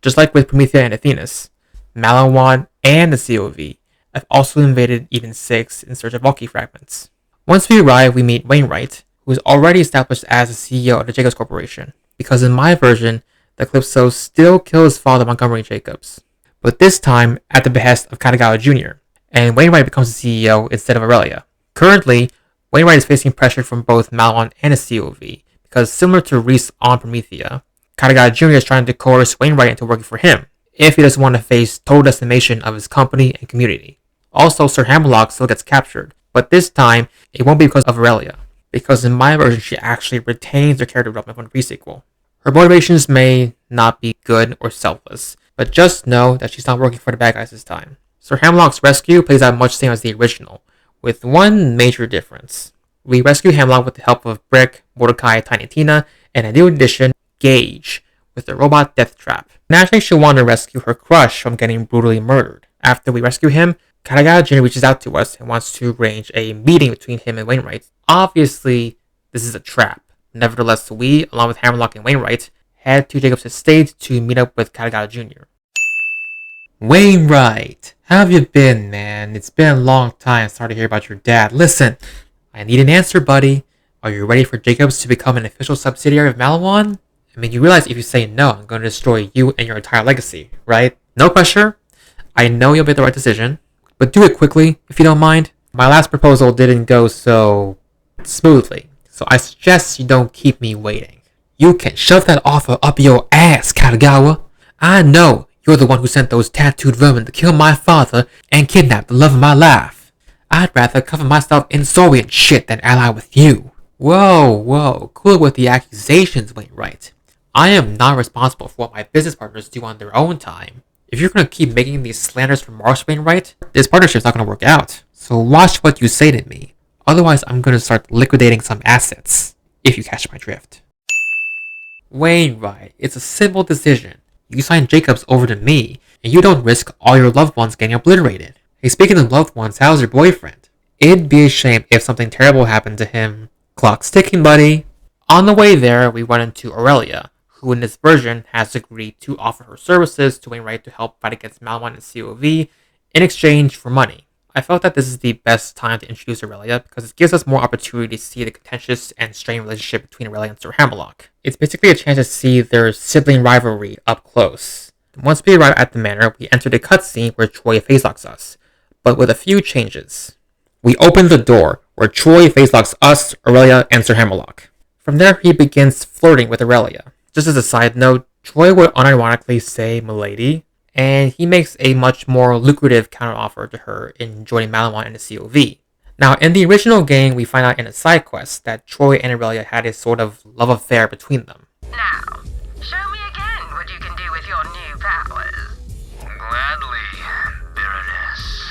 Speaker 3: just like with Promethea and Athenas, Malawan and the COV have also invaded Eden 6 in search of Valky fragments. Once we arrive, we meet Wainwright, who is already established as the CEO of the Jacobs Corporation, because in my version, the Calypso still kills his father Montgomery Jacobs, but this time at the behest of Katagawa Jr., and Wainwright becomes the CEO instead of Aurelia. Currently, Wainwright is facing pressure from both Malawan and the COV, because similar to Reese on Promethea, Katagawa Jr. is trying to coerce Wainwright into working for him, if he doesn't want to face total decimation of his company and community. Also, Sir Hamlock still gets captured, but this time, it won't be because of Aurelia, because in my version, she actually retains her character development from the pre-sequel. Her motivations may not be good or selfless, but just know that she's not working for the bad guys this time. Sir Hamlock's rescue plays out much the same as the original, with one major difference. We rescue Hamlock with the help of Brick, Mordecai, Tiny Tina, and a new addition, Gage, with the robot death trap. Naturally, she'll want to rescue her crush from getting brutally murdered. After we rescue him, Katagawa Jr. reaches out to us and wants to arrange a meeting between him and Wainwright. Obviously, this is a trap, Nevertheless, we, along with Hammerlock and Wainwright, head to Jacob's estate to meet up with Katagata Jr. Wainwright, how have you been, man? It's been a long time. Sorry to hear about your dad. Listen, I need an answer, buddy. Are you ready for Jacobs to become an official subsidiary of Malawan? I mean, you realize if you say no, I'm going to destroy you and your entire legacy, right? No pressure. I know you'll make the right decision, but do it quickly, if you don't mind. My last proposal didn't go so smoothly, so I suggest you don't keep me waiting. You can shove that offer up your ass, Katagawa. I know you're the one who sent those tattooed vermin to kill my father and kidnap the love of my life. I'd rather cover myself in Saurian shit than ally with you. Whoa, cool with the accusations, Wainwright. I am not responsible for what my business partners do on their own time. If you're going to keep making these slanders for Marsh, Wainwright, this partnership's not going to work out. So watch what you say to me. Otherwise, I'm going to start liquidating some assets, if you catch my drift. Wainwright, it's a simple decision. You sign Jacobs over to me, and you don't risk all your loved ones getting obliterated. Hey, speaking of loved ones, how's your boyfriend? It'd be a shame if something terrible happened to him. Clock's ticking, buddy. On the way there, we run into Aurelia, who in this version has agreed to offer her services to Wainwright to help fight against Malawan and COV in exchange for money. I felt that this is the best time to introduce Aurelia because it gives us more opportunity to see the contentious and strained relationship between Aurelia and Sir Hammerlock. It's basically a chance to see their sibling rivalry up close. Once we arrive at the manor, we enter the cutscene where Troy facelocks us, but with a few changes. We open the door, where Troy facelocks us, Aurelia, and Sir Hammerlock. From there, he begins flirting with Aurelia. Just as a side note, Troy would unironically say "milady," and he makes a much more lucrative counteroffer to her in joining Malawan and the COV. Now, in the original game, we find out in a side quest that Troy and Aurelia had a sort of love affair between them.
Speaker 1: Now, show me again what you can do with your new powers.
Speaker 12: Gladly, Baroness.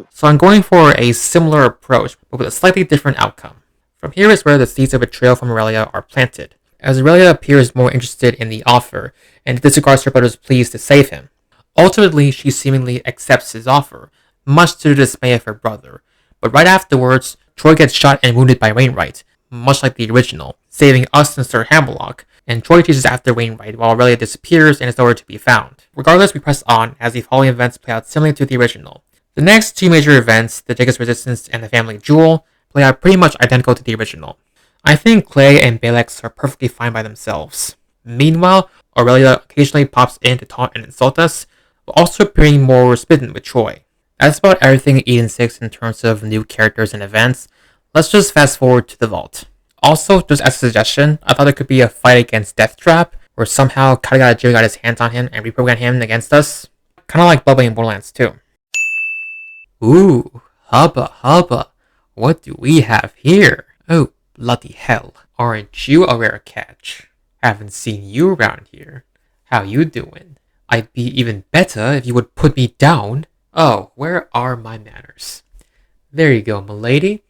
Speaker 3: So I'm going for a similar approach, but with a slightly different outcome. From here is where the seeds of betrayal from Aurelia are planted, as Aurelia appears more interested in the offer and disregards her brother's pleas to save him. Ultimately, she seemingly accepts his offer, much to the dismay of her brother, but right afterwards, Troy gets shot and wounded by Wainwright, much like the original, saving us and Sir Hammerlock, and Troy chases after Wainwright while Aurelia disappears and is nowhere to be found. Regardless, we press on as the following events play out similarly to the original. The next two major events, the Jacob's Resistance and the Family Jewel, play out pretty much identical to the original. I think Clay and Balex are perfectly fine by themselves. Meanwhile, Aurelia occasionally pops in to taunt and insult us, but also appearing more smitten with Troy. That's about everything in Eden 6 in terms of new characters and events. Let's just fast forward to the vault. Also, just as a suggestion, I thought there could be a fight against Deathtrap, where somehow Katagata Jr. got his hands on him and reprogrammed him against us. Kinda like Bubba in Borderlands 2. Ooh, hubba, what do we have here? Oh, bloody hell, aren't you a rare catch? Haven't seen you around here. How you doing? I'd be even better if you would put me down. Oh, where are my manners? There you go, milady.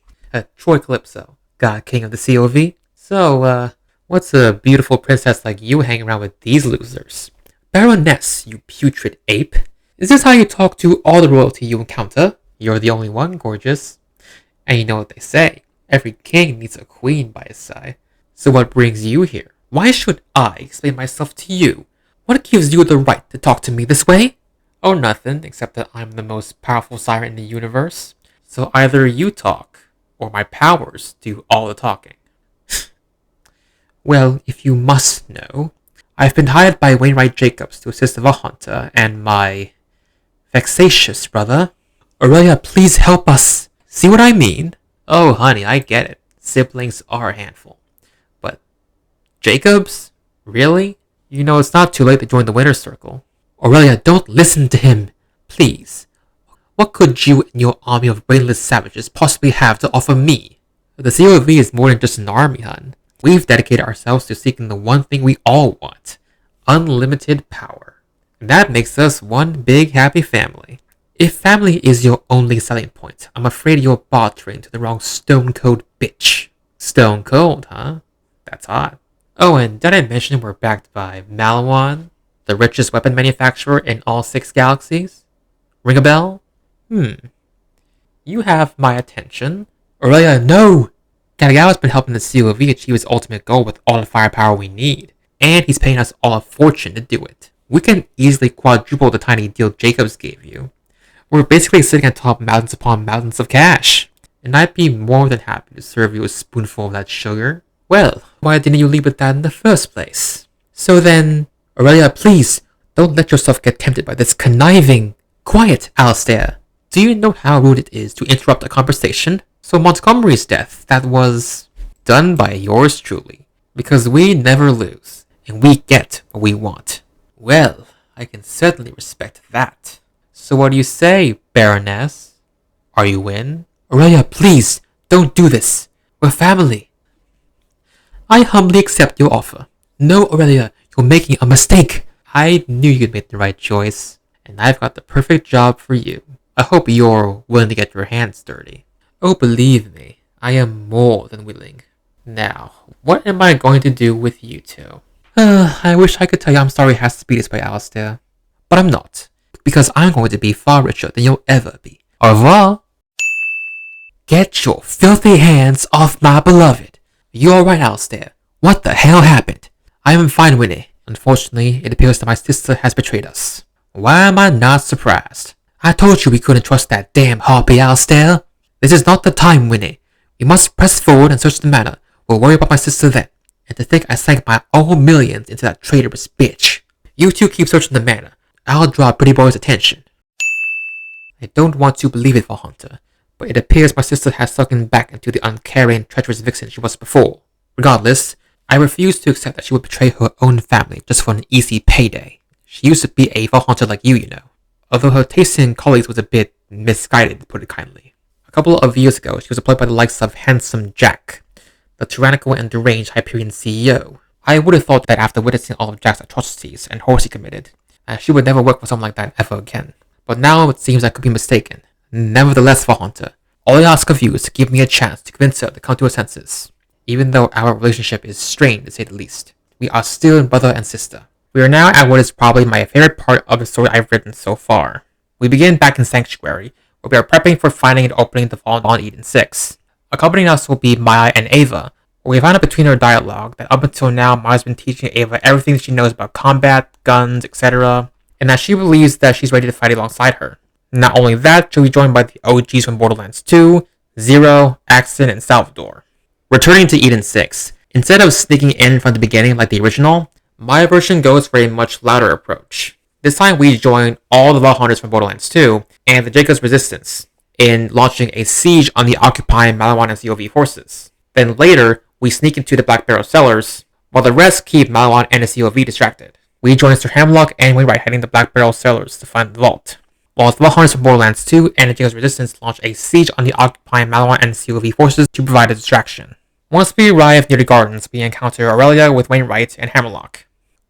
Speaker 3: Troy Calypso, God King of the COV. So, what's a beautiful princess like you hanging around with these losers? Baroness, you putrid ape. Is this how you talk to all the royalty you encounter? You're the only one, gorgeous. And you know what they say, every king needs a queen by his side. So what brings you here? Why should I explain myself to you? What gives you the right to talk to me this way? Oh, nothing, except that I'm the most powerful siren in the universe. So either you talk, or my powers do all the talking. Well, if you must know, I've been hired by Wainwright Jacobs to assist the Vault Hunter and my vexatious brother. Aurelia, please help us. See what I mean? Oh, honey, I get it. Siblings are a handful. But Jacobs? Really? You know it's not too late to join the winner's circle. Aurelia, don't listen to him. Please. What could you and your army of brainless savages possibly have to offer me? The COV is more than just an army, hun. We've dedicated ourselves to seeking the one thing we all want. Unlimited power. And that makes us one big happy family. If family is your only selling point, I'm afraid you're bartering to the wrong stone cold bitch. Stone cold, huh? That's hot. Oh, and did I mention we're backed by Malawan, the richest weapon manufacturer in all 6 galaxies? Ring a bell? You have my attention. Aurelia, no! Kagawa's been helping the COV achieve its ultimate goal with all the firepower we need, and he's paying us all a fortune to do it. We can easily quadruple the tiny deal Jacobs gave you. We're basically sitting atop mountains upon mountains of cash, and I'd be more than happy to serve you a spoonful of that sugar. Well, why didn't you leave with that in the first place? So then, Aurelia, please, don't let yourself get tempted by this conniving... Quiet, Alistair. Do you know how rude it is to interrupt a conversation? So Montgomery's death, that was... done by yours truly. Because we never lose, and we get what we want. Well, I can certainly respect that. So what do you say, Baroness? Are you in? Aurelia, please, don't do this. We're family. I humbly accept your offer. No, Aurelia, you're making a mistake. I knew you'd make the right choice, and I've got the perfect job for you. I hope you're willing to get your hands dirty. Oh, believe me, I am more than willing. Now, what am I going to do with you two? I wish I could tell you I'm sorry it has to be this way, Alistair. But I'm not, because I'm going to be far richer than you'll ever be. Au revoir! Get your filthy hands off my beloved. You're right, Alistair. What the hell happened? I am fine, Winnie. Unfortunately, it appears that my sister has betrayed us. Why am I not surprised? I told you we couldn't trust that damn harpy, Alistair. This is not the time, Winnie. We must press forward and search the manor. We'll worry about my sister then. And to think I sank my own millions into that traitorous bitch. You two keep searching the manor. I'll draw Pretty Boy's attention. I don't want to believe it, for Hunter, but it appears my sister has sunken back into the uncaring and treacherous vixen she was before. Regardless, I refuse to accept that she would betray her own family just for an easy payday. She used to be a vault hunter like you know. Although her taste in colleagues was a bit misguided, to put it kindly. A couple of years ago, she was employed by the likes of Handsome Jack, the tyrannical and deranged Hyperion CEO. I would have thought that after witnessing all of Jack's atrocities and horrors he committed, she would never work for someone like that ever again. But now it seems I could be mistaken. Nevertheless, Vault Hunter, all I ask of you is to give me a chance to convince her to come to her senses. Even though our relationship is strained, to say the least, we are still brother and sister. We are now at what is probably my favorite part of the story I've written so far. We begin back in Sanctuary, where we are prepping for finding and opening the vault on Eden 6. Accompanying us will be Maya and Ava, where we find out between her dialogue that up until now Maya's been teaching Ava everything she knows about combat, guns, etc., and that she believes that she's ready to fight alongside her. Not only that, she'll be joined by the OGs from Borderlands 2, Zero, Axon, and Salvador. Returning to Eden 6, instead of sneaking in from the beginning like the original, my version goes for a much louder approach. This time we join all the Vault Hunters from Borderlands 2 and the Jacobs Resistance in launching a siege on the occupying Malawan and COV forces. Then later, we sneak into the Black Barrel cellars, while the rest keep Malawan and the COV distracted. We join Sir Hemlock and Wainwright heading the Black Barrel cellars to find the vault, while the Vault Hunters from Borderlands 2 and the Jacobs Resistance launch a siege on the occupying Malawan and COV forces to provide a distraction. Once we arrive near the gardens, we encounter Aurelia with Wainwright and Hammerlock.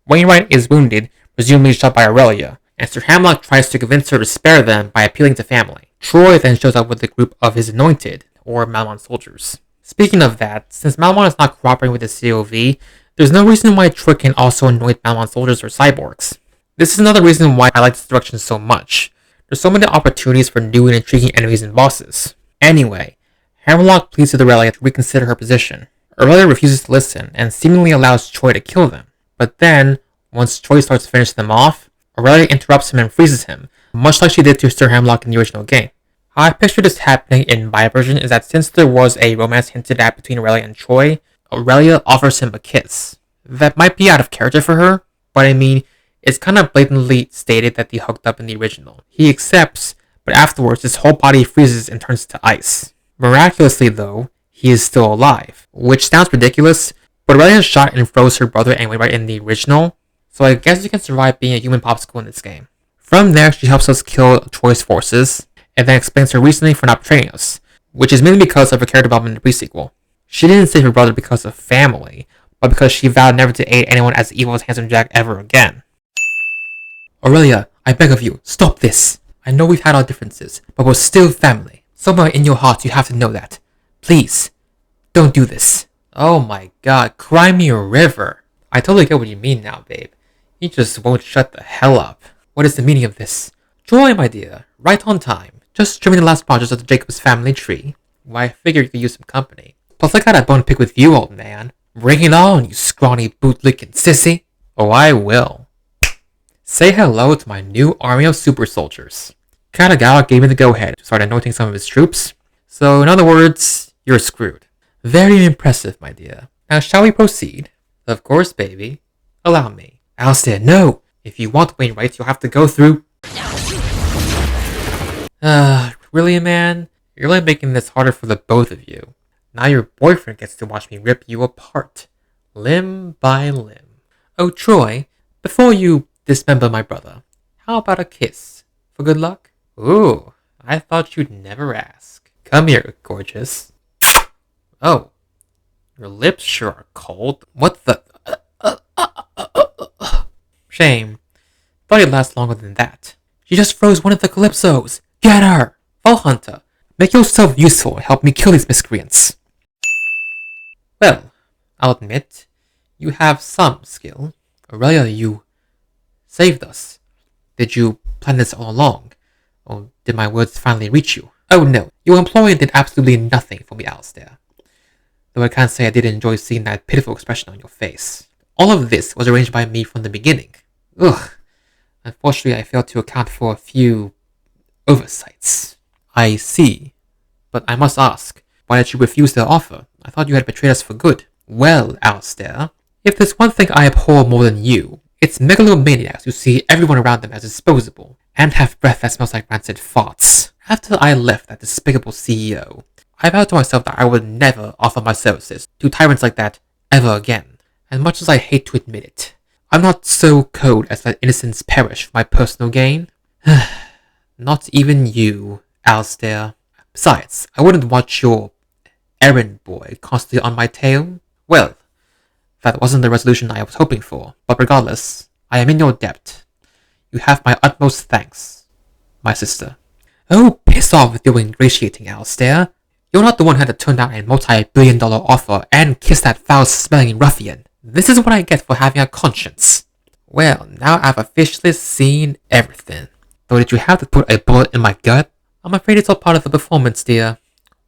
Speaker 3: Wainwright is wounded, presumably shot by Aurelia, and Sir Hamlock tries to convince her to spare them by appealing to family. Troy then shows up with a group of his anointed, or Malawan soldiers. Speaking of that, since Malawan is not cooperating with the COV, there's no reason why Troy can also anoint Malawan soldiers or cyborgs. This is another reason why I like this direction so much. There's so many opportunities for new and intriguing enemies and bosses. Anyway, Hammerlock pleads with Aurelia to reconsider her position. Aurelia refuses to listen and seemingly allows Troy to kill them. But then, once Troy starts to finish them off, Aurelia interrupts him and freezes him, much like she did to Sir Hamlock in the original game. How I picture this happening in my version is that since there was a romance hinted at between Aurelia and Troy, Aurelia offers him a kiss. That might be out of character for her, but I mean, it's kind of blatantly stated that they hooked up in the original. He accepts, but afterwards his whole body freezes and turns to ice. Miraculously though, he is still alive, which sounds ridiculous, but Aurelia shot and froze her brother and Wainwright in the original, so I guess you can survive being a human popsicle in this game. From there, she helps us kill Troy's forces, and then explains her reasoning for not betraying us, which is mainly because of her character development in the pre-sequel. She didn't save her brother because of family, but because she vowed never to aid anyone as evil as Handsome Jack ever again. Aurelia, I beg of you, stop this! I know we've had our differences, but we're still family. Somewhere in your heart you have to know that. Please, don't do this. Oh my god, cry me a river. I totally get what you mean now, babe. You just won't shut the hell up. What is the meaning of this? Joy, my dear, right on time. Just trimming the last branches of the Jacob's family tree. Why, I figured you could use some company. Plus, I got a bone to pick with you, old man. Bring it on, you scrawny bootlicking sissy. Oh, I will. Say hello to my new army of super soldiers. Katagawa gave me the go-ahead to start anointing some of his troops. So, in other words, you're screwed. Very impressive, my dear. Now, shall we proceed? Of course, baby. Allow me. Alistair, no! If you want Wainwright, you'll have to go through... Really, man? You're really making this harder for the both of you. Now your boyfriend gets to watch me rip you apart. Limb by limb. Oh, Troy, before you dismember my brother, how about a kiss? For good luck? Ooh, I thought you'd never ask. Come here, gorgeous. Oh, your lips sure are cold. What the... Shame. Thought it'd last longer than that. She just froze one of the Calypsos. Get her! Vault Hunter, make yourself useful and help me kill these miscreants. Well, I'll admit, you have some skill. Aurelia, you saved us. Did you plan this all along? Or did my words finally reach you? Oh no, your employer did absolutely nothing for me, Alistair. Though I can't say I did enjoy seeing that pitiful expression on your face. All of this was arranged by me from the beginning. Ugh. Unfortunately, I failed to account for a few oversights. I see. But I must ask, why did you refuse their offer? I thought you had betrayed us for good. Well, Alistair, if there's one thing I abhor more than you, it's megalomaniacs who see everyone around them as disposable, and have breath that smells like rancid farts. After I left that despicable CEO, I vowed to myself that I would never offer my services to tyrants like that ever again. As much as I hate to admit it, I'm not so cold as let innocents perish for my personal gain. Not even you, Alistair. Besides, I wouldn't want your errand boy constantly on my tail. Well, that wasn't the resolution I was hoping for, but regardless, I am in your debt. You have my utmost thanks, my sister. Oh, piss off with your ingratiating, Alistair. You're not the one who had to turn down a multi-billion-dollar offer and kiss that foul-smelling ruffian. This is what I get for having a conscience. Well, now I've officially seen everything. Though did you have to put a bullet in my gut? I'm afraid it's all part of the performance, dear.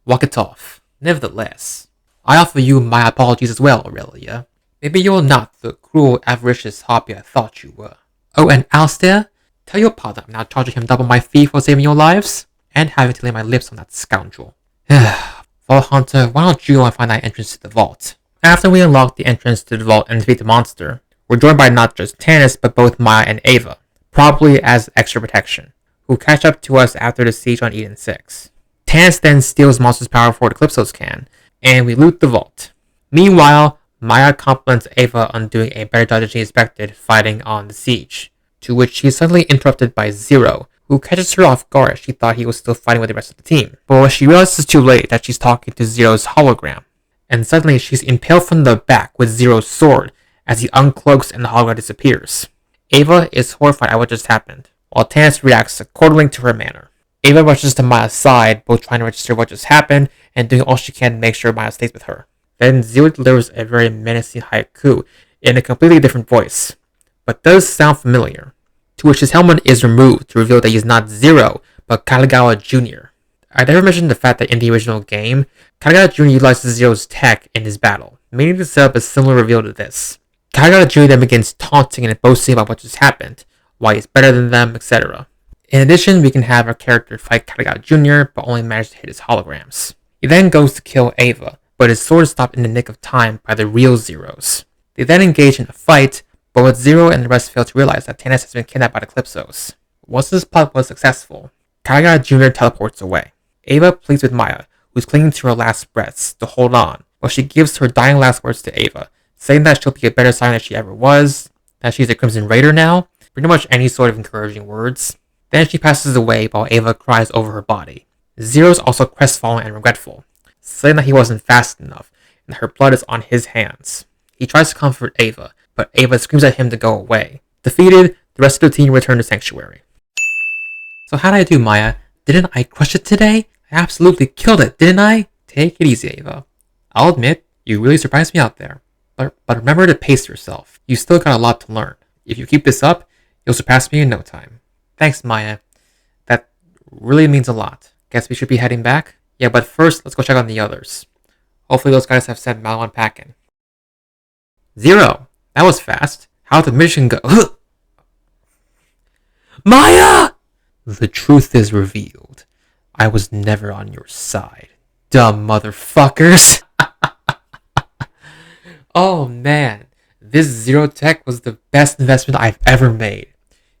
Speaker 3: Walk it off. Nevertheless, I offer you my apologies as well, Aurelia. Maybe you're not the cruel, avaricious harpy I thought you were. Oh, and Alistair, tell your partner I'm now charging him double my fee for saving your lives, and having to lay my lips on that scoundrel. Vault Hunter, why don't you go and find that entrance to the vault? After we unlock the entrance to the vault and defeat the monster, we're joined by not just Tannis, but both Maya and Ava, probably as extra protection, who catch up to us after the siege on Eden 6. Tannis then steals Monster's power for the Calypso's can, and we loot the vault. Meanwhile, Maya compliments Ava on doing a better job than she expected fighting on the siege, to which she is suddenly interrupted by Zero, who catches her off guard as she thought he was still fighting with the rest of the team. But she realizes too late that she's talking to Zero's hologram, and suddenly she's impaled from the back with Zero's sword as he uncloaks and the hologram disappears. Ava is horrified at what just happened, while Tannis reacts according to her manner. Ava rushes to Maya's side, both trying to register what just happened and doing all she can to make sure Maya stays with her. Then Zero delivers a very menacing haiku in a completely different voice, but does sound familiar, to which his helmet is removed to reveal that he is not Zero, but Katagawa Jr. I never mentioned the fact that in the original game, Katagawa Jr. utilizes Zero's tech in his battle, meaning to set up a similar reveal to this. Katagawa Jr. then begins taunting and boasting about what just happened, why he's better than them, etc. In addition, we can have our character fight Katagawa Jr., but only manage to hit his holograms. He then goes to kill Ava, but his sword is stopped in the nick of time by the real Zeros. They then engage in a fight, but with Zero and the rest fail to realize that Tannis has been kidnapped by the Calypsos. Once this plot was successful, Katagawa Jr. teleports away. Ava pleads with Maya, who's clinging to her last breaths, to hold on, while she gives her dying last words to Ava, saying that she'll be a better Siren than she ever was, that she's a Crimson Raider now, pretty much any sort of encouraging words. Then she passes away while Ava cries over her body. Zero's also crestfallen and regretful, saying that he wasn't fast enough and that her blood is on his hands. He tries to comfort Ava, but Ava screams at him to go away. Defeated, the rest of the team return to Sanctuary. So how did I do, Maya? Didn't I crush it today? I absolutely killed it, didn't I? Take it easy, Ava. I'll admit, you really surprised me out there. But remember to pace yourself. You still got a lot to learn. If you keep this up, you'll surpass me in no time. Thanks, Maya. That really means a lot. Guess we should be heading back? Yeah, but first, let's go check on the others. Hopefully those guys have sent Malon packing. 0! That was fast. How'd the mission go? Maya! The truth is revealed. I was never on your side. Dumb motherfuckers. Oh man, this Zero Tech was the best investment I've ever made.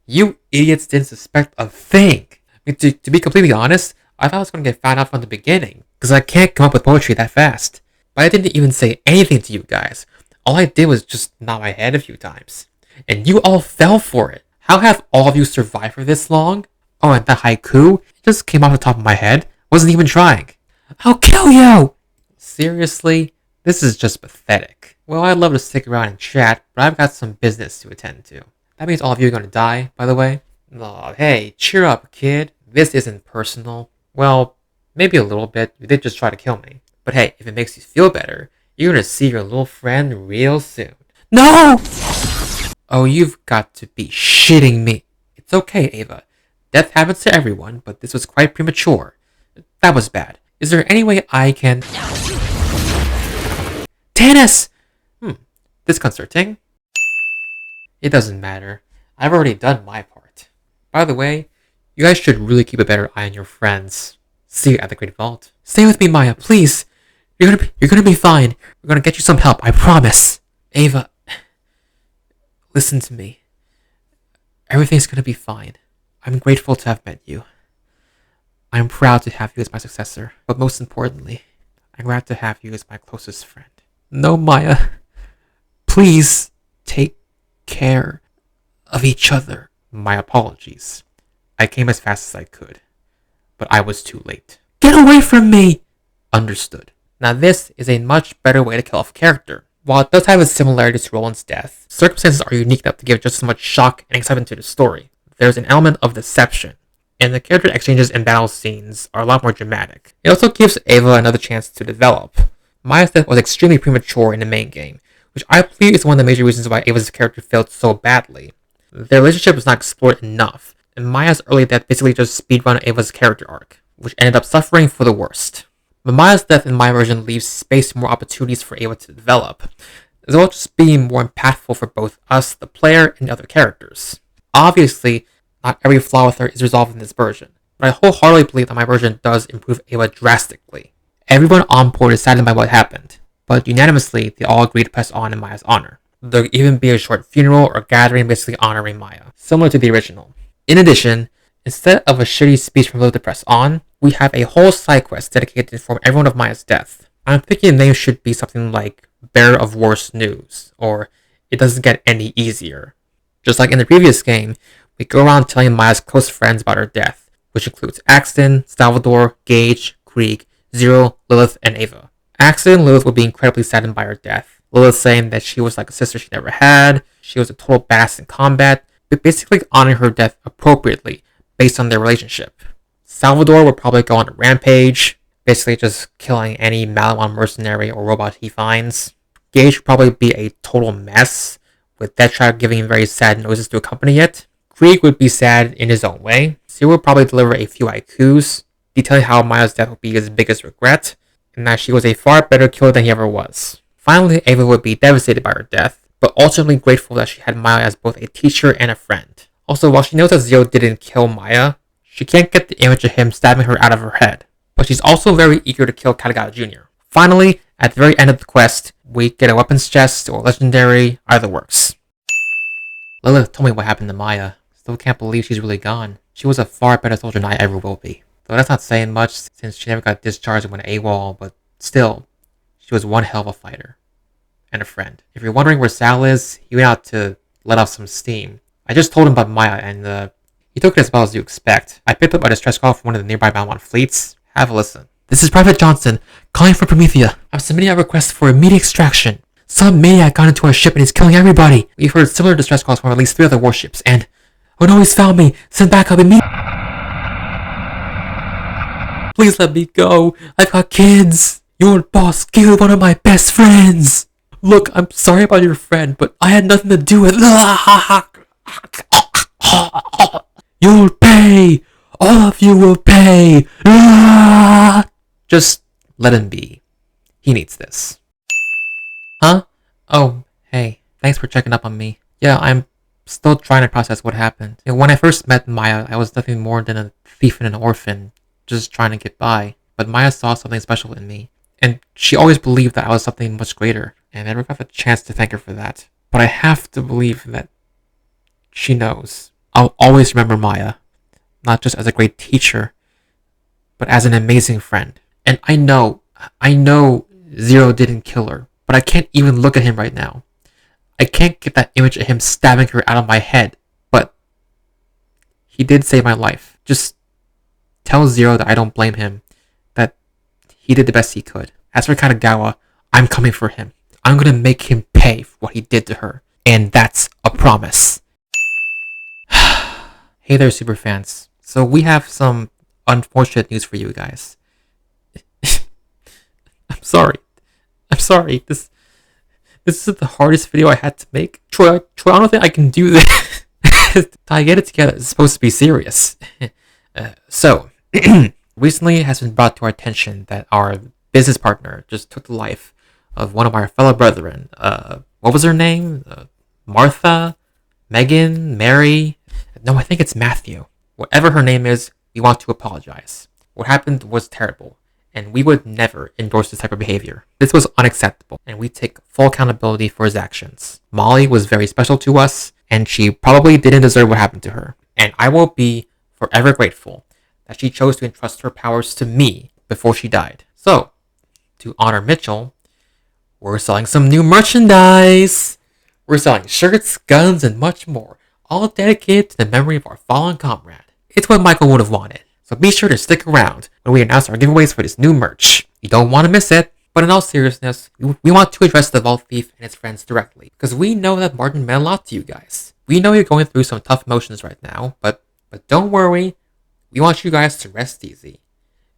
Speaker 3: You idiots didn't suspect a thing. I mean, to be completely honest, I thought I was going to get found out from the beginning, because I can't come up with poetry that fast. But I didn't even say anything to you guys. All I did was just nod my head a few times. And you all fell for it. How have all of you survived for this long? Oh, and that haiku? It just came off the top of my head. Wasn't even trying. I'll kill you! Seriously? This is just pathetic. Well, I'd love to stick around and chat, but I've got some business to attend to. That means all of you are going to die, by the way. Aw, hey, cheer up, kid. This isn't personal. Well, maybe a little bit. You did just try to kill me. But hey, if it makes you feel better, you're going to see your little friend real soon. No! Oh, you've got to be shitting me. It's okay, Ava. Death happens to everyone, but this was quite premature. That was bad. Is there any way I can... Tannis! Disconcerting. It doesn't matter. I've already done my part. By the way, you guys should really keep a better eye on your friends. See you at the Great Vault. Stay with me, Maya, please. You're gonna be fine. We're gonna get you some help, I promise. Ava, listen to me. Everything's gonna be fine. I'm grateful to have met you. I'm proud to have you as my successor, but most importantly, I'm glad to have you as my closest friend. No, Maya. Please take care of each other. My apologies. I came as fast as I could, but I was too late. Get away from me! Understood. Now this is a much better way to kill off a character. While it does have a similarity to Roland's death, circumstances are unique enough to give just as much shock and excitement to the story. There's an element of deception, and the character exchanges and battle scenes are a lot more dramatic. It also gives Ava another chance to develop. Maya's death was extremely premature in the main game, which I believe is one of the major reasons why Ava's character failed so badly. Their relationship was not explored enough, and Maya's early death basically just speedrun Ava's character arc, which ended up suffering for the worst. But Maya's death in my version leaves space for more opportunities for Ava to develop, as well as just being more impactful for both us, the player, and the other characters. Obviously, not every flaw with her is resolved in this version, but I wholeheartedly believe that my version does improve Ava drastically. Everyone on board is saddened by what happened, but unanimously, they all agree to press on in Maya's honor. There'll even be a short funeral or gathering basically honoring Maya, similar to the original. In addition, instead of a shitty speech from Lilith to press on, we have a whole side quest dedicated to inform everyone of Maya's death. I'm thinking the name should be something like Bearer of Worse News, or It Doesn't Get Any Easier. Just like in the previous game, we go around telling Maya's close friends about her death, which includes Axton, Salvador, Gage, Krieg, Zero, Lilith, and Ava. Axton and Lilith would be incredibly saddened by her death. Lilith saying that she was like a sister she never had, she was a total badass in combat, but basically honoring her death appropriately based on their relationship. Salvador would probably go on a rampage, basically just killing any Malawan mercenary or robot he finds. Gage would probably be a total mess, with Deathtrap giving him very sad noises to accompany it. Krieg would be sad in his own way. Zero would probably deliver a few haikus, detailing how Maya's death would be his biggest regret, and that she was a far better killer than he ever was. Finally, Ava would be devastated by her death, but ultimately grateful that she had Maya as both a teacher and a friend. Also, while she knows that Zero didn't kill Maya, she can't get the image of him stabbing her out of her head, but she's also very eager to kill Katagata Jr. Finally, at the very end of the quest, we get a weapons chest or legendary, either works. Lilith told me what happened to Maya. Still can't believe she's really gone. She was a far better soldier than I ever will be. Though that's not saying much since she never got discharged and went AWOL, but still, she was one hell of a fighter. And a friend. If you're wondering where Sal is, he went out to let off some steam. I just told him about Maya and he took it as well as you expect. I picked up a distress call from one of the nearby Balmont fleets. Have a listen. This is Private Johnson, calling for Promethea. I'm submitting a request for immediate extraction. Some maniac got into our ship and is killing everybody. We've heard similar distress calls from at least 3 other warships, and... Oh no, he's found me! Send backup immediately! Please let me go. I've got kids. Your boss killed one of my best friends. Look, I'm sorry about your friend, but I had nothing to do with... You'll pay! All of nephew will pay! Ah! Just let him be. He needs this. Huh? Oh, hey. Thanks for checking up on me. Yeah, I'm still trying to process what happened. When I first met Maya, I was nothing more than a thief and an orphan, just trying to get by. But Maya saw something special in me, and she always believed that I was something much greater, and I never got the chance to thank her for that. But I have to believe that she knows. I'll always remember Maya, not just as a great teacher, but as an amazing friend. And I know Zero didn't kill her, but I can't even look at him right now. I can't get that image of him stabbing her out of my head, but he did save my life. Just tell Zero that I don't blame him, that he did the best he could. As for Kanagawa, I'm coming for him. I'm gonna make him pay for what he did to her, and that's a promise. Hey there, superfans. So we have some unfortunate news for you guys. I'm sorry. This is the hardest video I had to make. Troy, I don't think I can do this. I get it together. It's supposed to be serious. So, recently it has been brought to our attention that our business partner just took the life of one of our fellow brethren. What was her name? Martha? Megan? Mary? No, I think it's Matthew. Whatever her name is, we want to apologize. What happened was terrible, and we would never endorse this type of behavior. This was unacceptable, and we take full accountability for his actions. Molly was very special to us, and she probably didn't deserve what happened to her. And I will be forever grateful that she chose to entrust her powers to me before she died. So, to honor Mitchell, we're selling some new merchandise! We're selling shirts, guns, and much more, all dedicated to the memory of our fallen comrade. It's what Michael would have wanted. So be sure to stick around when we announce our giveaways for this new merch. You don't want to miss it. But in all seriousness, we want to address the Vault Thief and his friends directly, because we know that Martin meant a lot to you guys. We know you're going through some tough emotions right now, but don't worry. We want you guys to rest easy,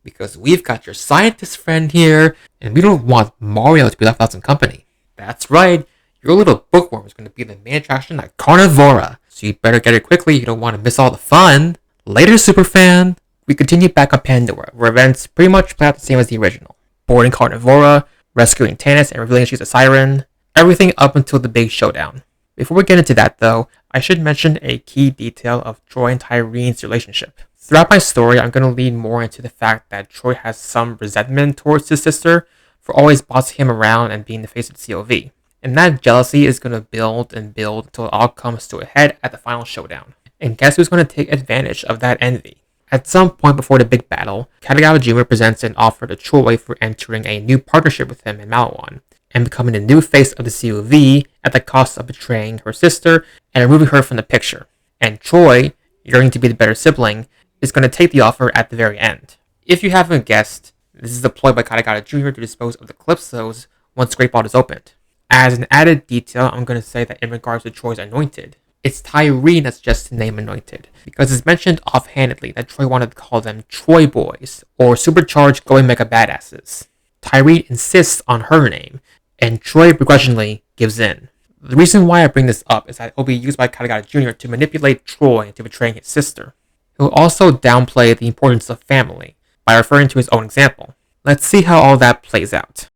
Speaker 3: because we've got your scientist friend here, and we don't want Mario to be left without some company. That's right. Your little bookworm is going to be the main attraction at Carnivora, so you better get it quickly. You don't want to miss all the fun. Later, superfan. We continue back on Pandora, where events pretty much play out the same as the original. Boarding Carnivora, rescuing Tannis, and revealing she's a siren. Everything up until the big showdown. Before we get into that though, I should mention a key detail of Troy and Tyrene's relationship. Throughout my story, I'm going to lean more into the fact that Troy has some resentment towards his sister for always bossing him around and being the face of the COV. And that jealousy is going to build and build until it all comes to a head at the final showdown. And guess who's going to take advantage of that envy? At some point before the big battle, Kanagawa Jr. presents an offer to Troy for entering a new partnership with him in Malawan, and becoming the new face of the COV at the cost of betraying her sister and removing her from the picture. And Troy, yearning to be the better sibling, is going to take the offer at the very end. If you haven't guessed, this is a ploy by Kanagawa Jr. to dispose of the Calypsos once Great Vault is opened. As an added detail, I'm going to say that in regards to Troy's Anointed, it's Tyrene that's just the name Anointed, because it's mentioned offhandedly that Troy wanted to call them Troy Boys, or Supercharged Going Mega Badasses. Tyrene insists on her name, and Troy begrudgingly gives in. The reason why I bring this up is that it will be used by Kanagawa Jr. to manipulate Troy into betraying his sister. He'll also downplay the importance of family, by referring to his own example. Let's see how all that plays out.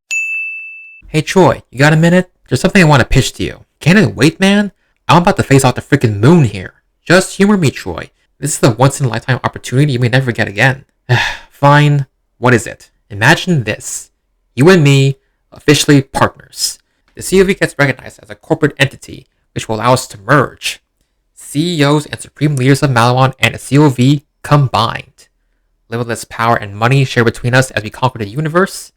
Speaker 3: Hey Troy, you got a minute? There's something I want to pitch to you. Can't it wait, man? I'm about to face off the freaking moon here. Just humor me, Troy. This is a once-in-a-lifetime opportunity you may never get again. Fine. What is it? Imagine this. You and me, officially partners. The COV gets recognized as a corporate entity, which will allow us to merge. CEOs and supreme leaders of Malawan and the COV combined. Limitless power and money shared between us as we conquer the universe.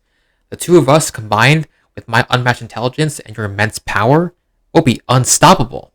Speaker 3: The two of us combined with my unmatched intelligence and your immense power will be unstoppable.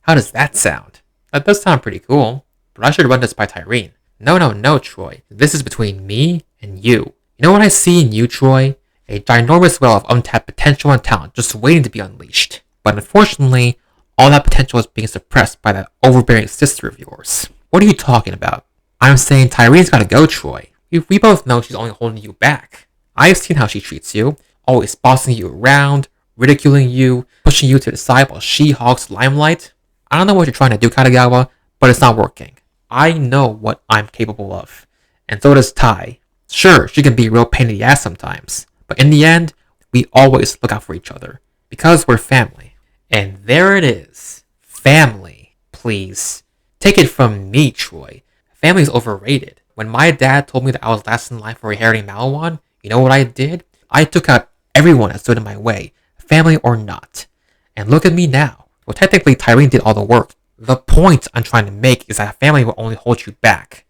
Speaker 3: How does that sound? That does sound pretty cool, but I should run this by Tyrene. No, Troy. This is between me and you. You know what I see in you, Troy? A ginormous well of untapped potential and talent just waiting to be unleashed. But unfortunately, all that potential is being suppressed by that overbearing sister of yours. What are you talking about? I'm saying Tyrene's gotta go, Troy. We both know she's only holding you back. I've seen how she treats you, always bossing you around, ridiculing you, pushing you to the side while she hogs limelight. I don't know what you're trying to do, Kanagawa, but it's not working. I know what I'm capable of. And so does Ty. Sure, she can be a real pain in the ass sometimes, but in the end, we always look out for each other. Because we're family. And there it is. Family. Please. Take it from me, Troy. Family's overrated. When my dad told me that I was last in line for inheriting Malawan, you know what I did? I took out everyone that stood in my way, family or not. And look at me now. Well, technically, Tyreen did all the work. The point I'm trying to make is that family will only hold you back.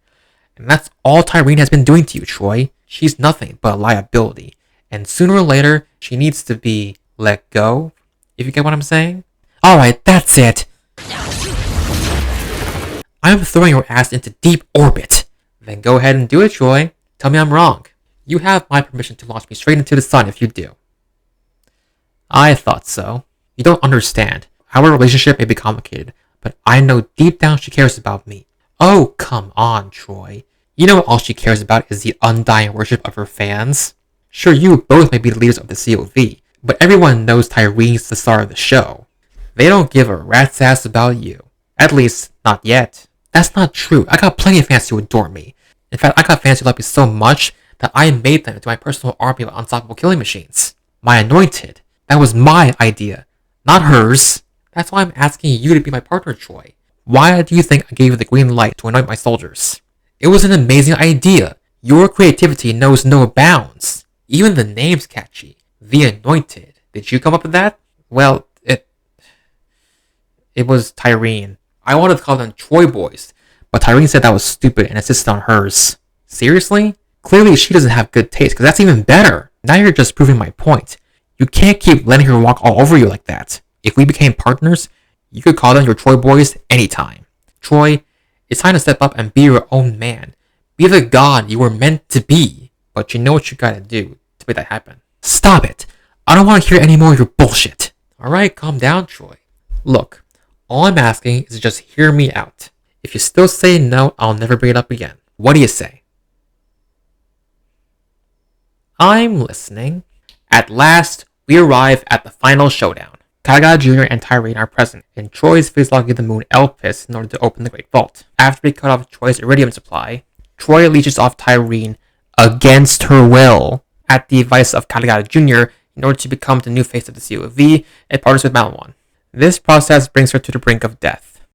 Speaker 3: And that's all Tyreen has been doing to you, Troy. She's nothing but a liability. And sooner or later, she needs to be let go, if you get what I'm saying. Alright, that's it. I'm throwing your ass into deep orbit. Then go ahead and do it, Troy. Tell me I'm wrong. You have my permission to launch me straight into the sun if you do. I thought so. You don't understand. Our relationship may be complicated, but I know deep down she cares about me. Oh, come on, Troy. You know all she cares about is the undying worship of her fans. Sure, you both may be the leaders of the COV, but everyone knows Tyreen's the star of the show. They don't give a rat's ass about you. At least, not yet. That's not true. I got plenty of fans who adore me. In fact, I got fans who love me so much that I made them into my personal army of unstoppable killing machines. My anointed. That was my idea, not hers. That's why I'm asking you to be my partner, Troy. Why do you think I gave you the green light to anoint my soldiers? It was an amazing idea. Your creativity knows no bounds. Even the name's catchy. The Anointed. Did you come up with that? Well, it was Tyreen. I wanted to call them Troy Boys, but Tyreen said that was stupid and insisted on hers. Seriously? Clearly she doesn't have good taste, because that's even better. Now you're just proving my point. You can't keep letting her walk all over you like that. If we became partners, you could call them your Troy Boys anytime. Troy, it's time to step up and be your own man. Be the god you were meant to be. But you know what you gotta do to make that happen. Stop it! I don't want to hear any more of your bullshit. Alright, calm down, Troy. Look, all I'm asking is to just hear me out. If you still say no, I'll never bring it up again. What do you say? I'm listening. At last, we arrive at the final showdown. Kagaya Jr. and Tyreen are present, and Troy is physiologically the moon Elpis in order to open the Great Vault. After we cut off Troy's iridium supply, Troy leeches off Tyreen against her will at the advice of Kagaya Jr. in order to become the new face of the COV and partners with Malawan. This process brings her to the brink of death.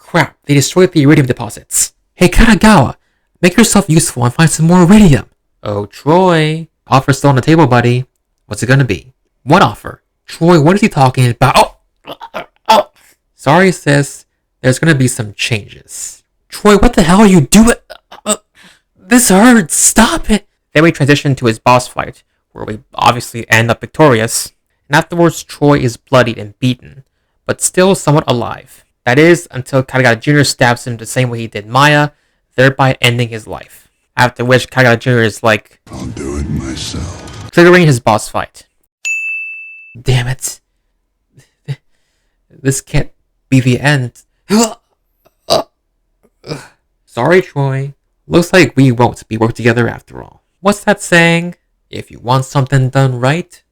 Speaker 3: Crap, they destroyed the iridium deposits. Hey Kagaya, make yourself useful and find some more iridium. Oh Troy, offer's still on the table, buddy. What's it gonna be? What offer? Troy, what is he talking about? Oh. Sorry, sis. There's gonna be some changes. Troy, what the hell are you doing? This hurts. Stop it. Then we transition to his boss fight, where we obviously end up victorious. And afterwards, Troy is bloodied and beaten, but still somewhat alive. That is, until Kagaya Jr. stabs him the same way he did Maya, thereby ending his life. After which, Kagaya Jr. is like, I'll do it myself, triggering his boss fight. Damn it. This can't be the end. Sorry, Troy. Looks like we won't be working together after all. What's that saying? If you want something done right,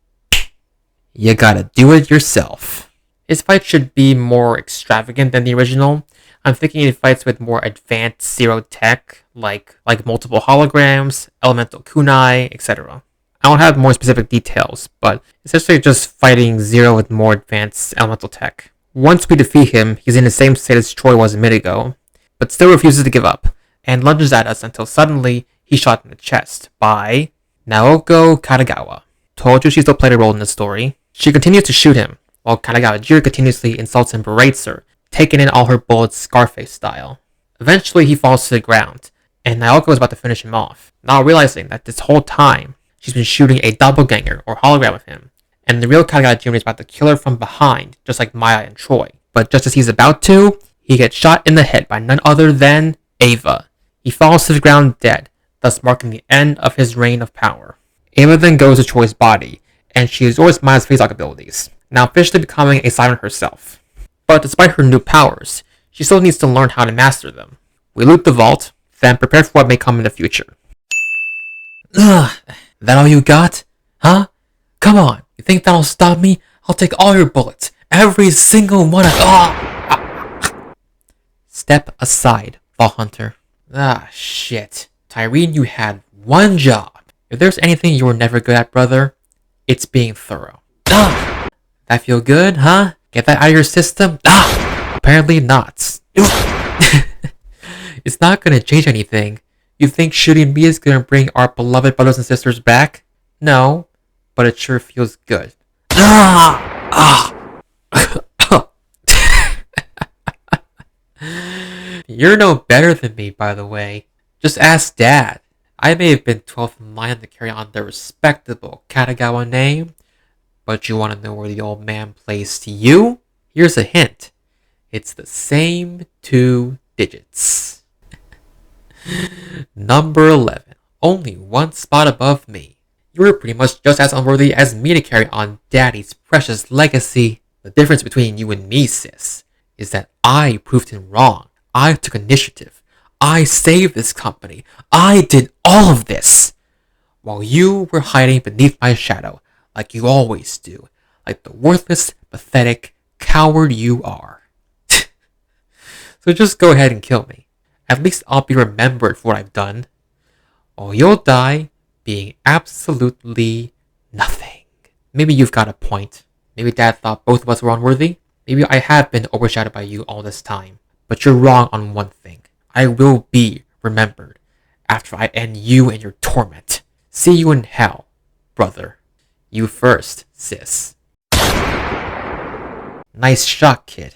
Speaker 3: you gotta do it yourself. His fight should be more extravagant than the original. I'm thinking he fights with more advanced zero tech, like multiple holograms, elemental kunai, etc. I don't have more specific details, but essentially just fighting Zero with more advanced elemental tech. Once we defeat him, he's in the same state as Troy was a minute ago, but still refuses to give up, and lunges at us until suddenly he's shot in the chest by Naoko Kagaya. Told you she still played a role in the story. She continues to shoot him, while Kagaya Jr. continuously insults and berates her, taking in all her bullets Scarface style. Eventually he falls to the ground, and Naoko is about to finish him off, not realizing that this whole time, she's been shooting a doppelganger or hologram of him, and the real Kagaya Jr. is about to kill her from behind, just like Maya and Troy. But just as he's about to, he gets shot in the head by none other than Ava. He falls to the ground dead, thus marking the end of his reign of power. Ava then goes to Troy's body, and she absorbs Maya's face-lock abilities, now officially becoming a siren herself. But despite her new powers, she still needs to learn how to master them. We loot the vault, then prepare for what may come in the future. Ugh. That all you got? Huh? Come on, you think that'll stop me? I'll take all your bullets. Every single one of... Step aside, Vault Hunter. Ah, shit. Tyreen, you had one job. If there's anything you were never good at, brother, it's being thorough. Ah! That feel good, huh? Get that out of your system? Ah! Apparently not. It's not gonna change anything. You think shooting me is gonna bring our beloved brothers and sisters back? No, but it sure feels good. Ah! Ah! You're no better than me, by the way. Just ask Dad. I may have been 12th in line to carry on the respectable Katagawa name, but you want to know where the old man placed you? Here's a hint. It's the same 2 digits. Number 11. Only 1 spot above me. You were pretty much just as unworthy as me to carry on Daddy's precious legacy. The difference between you and me, sis, is that I proved him wrong. I took initiative. I saved this company. I did all of this. While you were hiding beneath my shadow, like you always do. Like the worthless, pathetic coward you are. So just go ahead and kill me. At least I'll be remembered for what I've done. Or you'll die being absolutely nothing. Maybe you've got a point. Maybe Dad thought both of us were unworthy. Maybe I have been overshadowed by you all this time. But you're wrong on one thing. I will be remembered after I end you and your torment. See you in hell, brother. You first, sis. Nice shot, kid.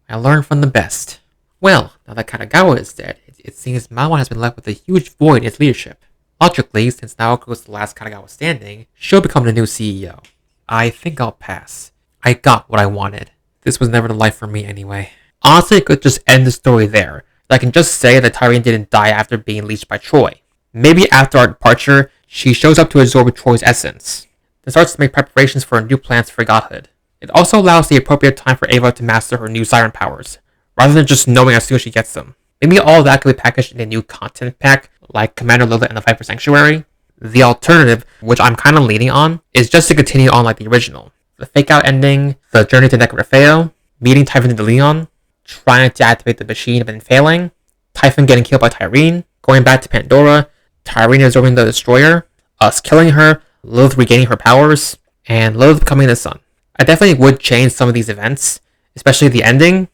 Speaker 3: I learned from the best. Well, now that Katagawa is dead, it seems Mawa has been left with a huge void in its leadership. Logically, since Naoko is the last Katagawa standing, she'll become the new CEO. I think I'll pass. I got what I wanted. This was never the life for me anyway. Honestly, I could just end the story there. I can just say that Tyreen didn't die after being leashed by Troy. Maybe after our departure, she shows up to absorb Troy's essence, then starts to make preparations for her new plans for godhood. It also allows the appropriate time for Ava to master her new siren powers, rather than just knowing as soon as she gets them. Maybe all that could be packaged in a new content pack, like Commander Lilith and the Fight for Sanctuary. The alternative, which I'm kind of leaning on, is just to continue on like the original. The fake out ending, the journey to Necrofeo, meeting Typhon de Leon, trying to activate the machine and failing, Typhon getting killed by Tyreen, going back to Pandora, Tyreen absorbing the Destroyer, us killing her, Lilith regaining her powers, and Lilith becoming the sun. I definitely would change some of these events, especially the ending,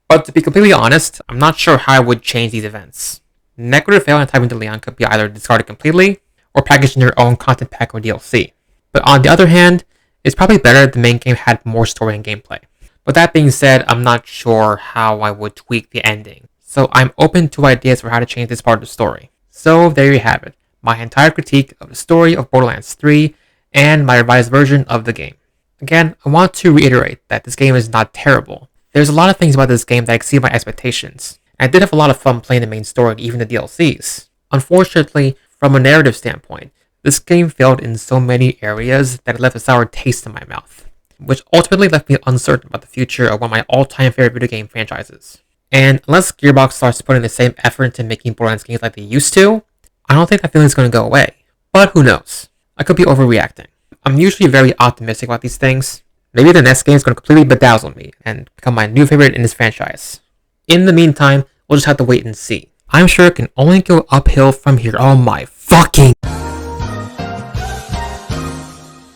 Speaker 3: but to be completely honest, I'm not sure how I would change these events. Necrofeo and Typhon de Leon could be either discarded completely, or packaged in their own content pack or DLC. But on the other hand, it's probably better if the main game had more story and gameplay. But that being said, I'm not sure how I would tweak the ending, so I'm open to ideas for how to change this part of the story. So there you have it, my entire critique of the story of Borderlands 3 and my revised version of the game. Again, I want to reiterate that this game is not terrible. There's a lot of things about this game that exceed my expectations, and I did have a lot of fun playing the main story and even the DLCs. Unfortunately, from a narrative standpoint, this game failed in so many areas that it left a sour taste in my mouth, which ultimately left me uncertain about the future of one of my all-time favorite video game franchises. And unless Gearbox starts putting the same effort into making Borderlands games like they used to, I don't think that feeling is going to go away. But who knows? I could be overreacting. I'm usually very optimistic about these things. Maybe the next game is going to completely bedazzle me and become my new favorite in this franchise. In the meantime, we'll just have to wait and see. I'm sure it can only go uphill from here. Oh my fucking...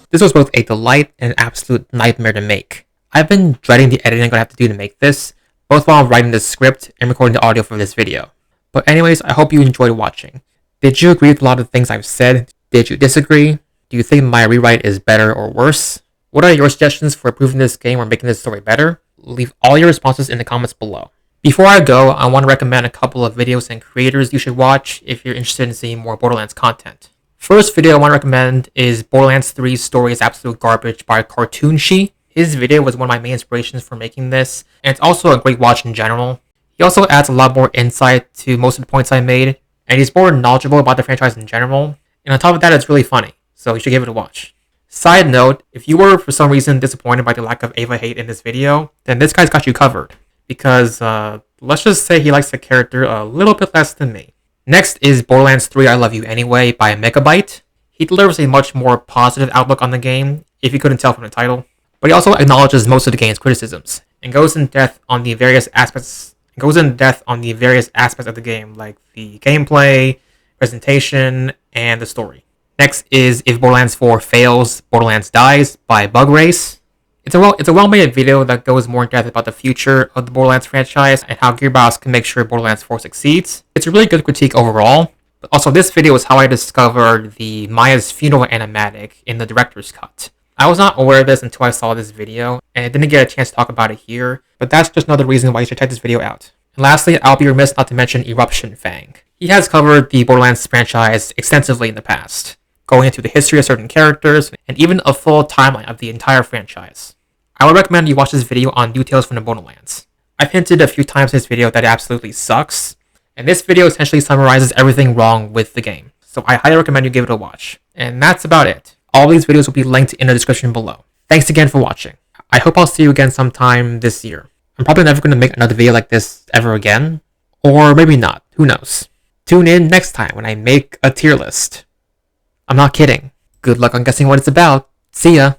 Speaker 3: This was both a delight and an absolute nightmare to make. I've been dreading the editing I'm going to have to do to make this, both while writing the script and recording the audio for this video. But anyways, I hope you enjoyed watching. Did you agree with a lot of the things I've said? Did you disagree? Do you think my rewrite is better or worse? What are your suggestions for improving this game or making this story better? Leave all your responses in the comments below. Before I go, I want to recommend a couple of videos and creators you should watch if you're interested in seeing more Borderlands content. First video I want to recommend is Borderlands 3's Story is Absolute Garbage by Cartoonshi. His video was one of my main inspirations for making this, and it's also a great watch in general. He also adds a lot more insight to most of the points I made, and he's more knowledgeable about the franchise in general, and on top of that it's really funny, so you should give it a watch. Side note, if you were for some reason disappointed by the lack of Ava hate in this video, then this guy's got you covered, because let's just say he likes the character a little bit less than me. Next is Borderlands 3 I Love You Anyway by Megabyte. He delivers a much more positive outlook on the game, if you couldn't tell from the title, but he also acknowledges most of the game's criticisms, and goes in depth on the various aspects It goes in depth on the various aspects of the game, like the gameplay, presentation, and the story. Next is If Borderlands 4 Fails, Borderlands Dies by Bug Race. It's a well-made video that goes more in depth about the future of the Borderlands franchise and how Gearbox can make sure Borderlands 4 succeeds. It's a really good critique overall. But also, this video is how I discovered the Maya's funeral animatic in the director's cut. I was not aware of this until I saw this video, and I didn't get a chance to talk about it here, but that's just another reason why you should check this video out. And lastly, I'll be remiss not to mention Eruption Fang. He has covered the Borderlands franchise extensively in the past, going into the history of certain characters, and even a full timeline of the entire franchise. I would recommend you watch this video on details from the Borderlands. I've hinted a few times in this video that it absolutely sucks, and this video essentially summarizes everything wrong with the game, so I highly recommend you give it a watch. And that's about it. All these videos will be linked in the description below. Thanks again for watching. I hope I'll see you again sometime this year. I'm probably never going to make another video like this ever again, or maybe not, who knows. Tune in next time when I make a tier list. I'm not kidding. Good luck on guessing what it's about. See ya!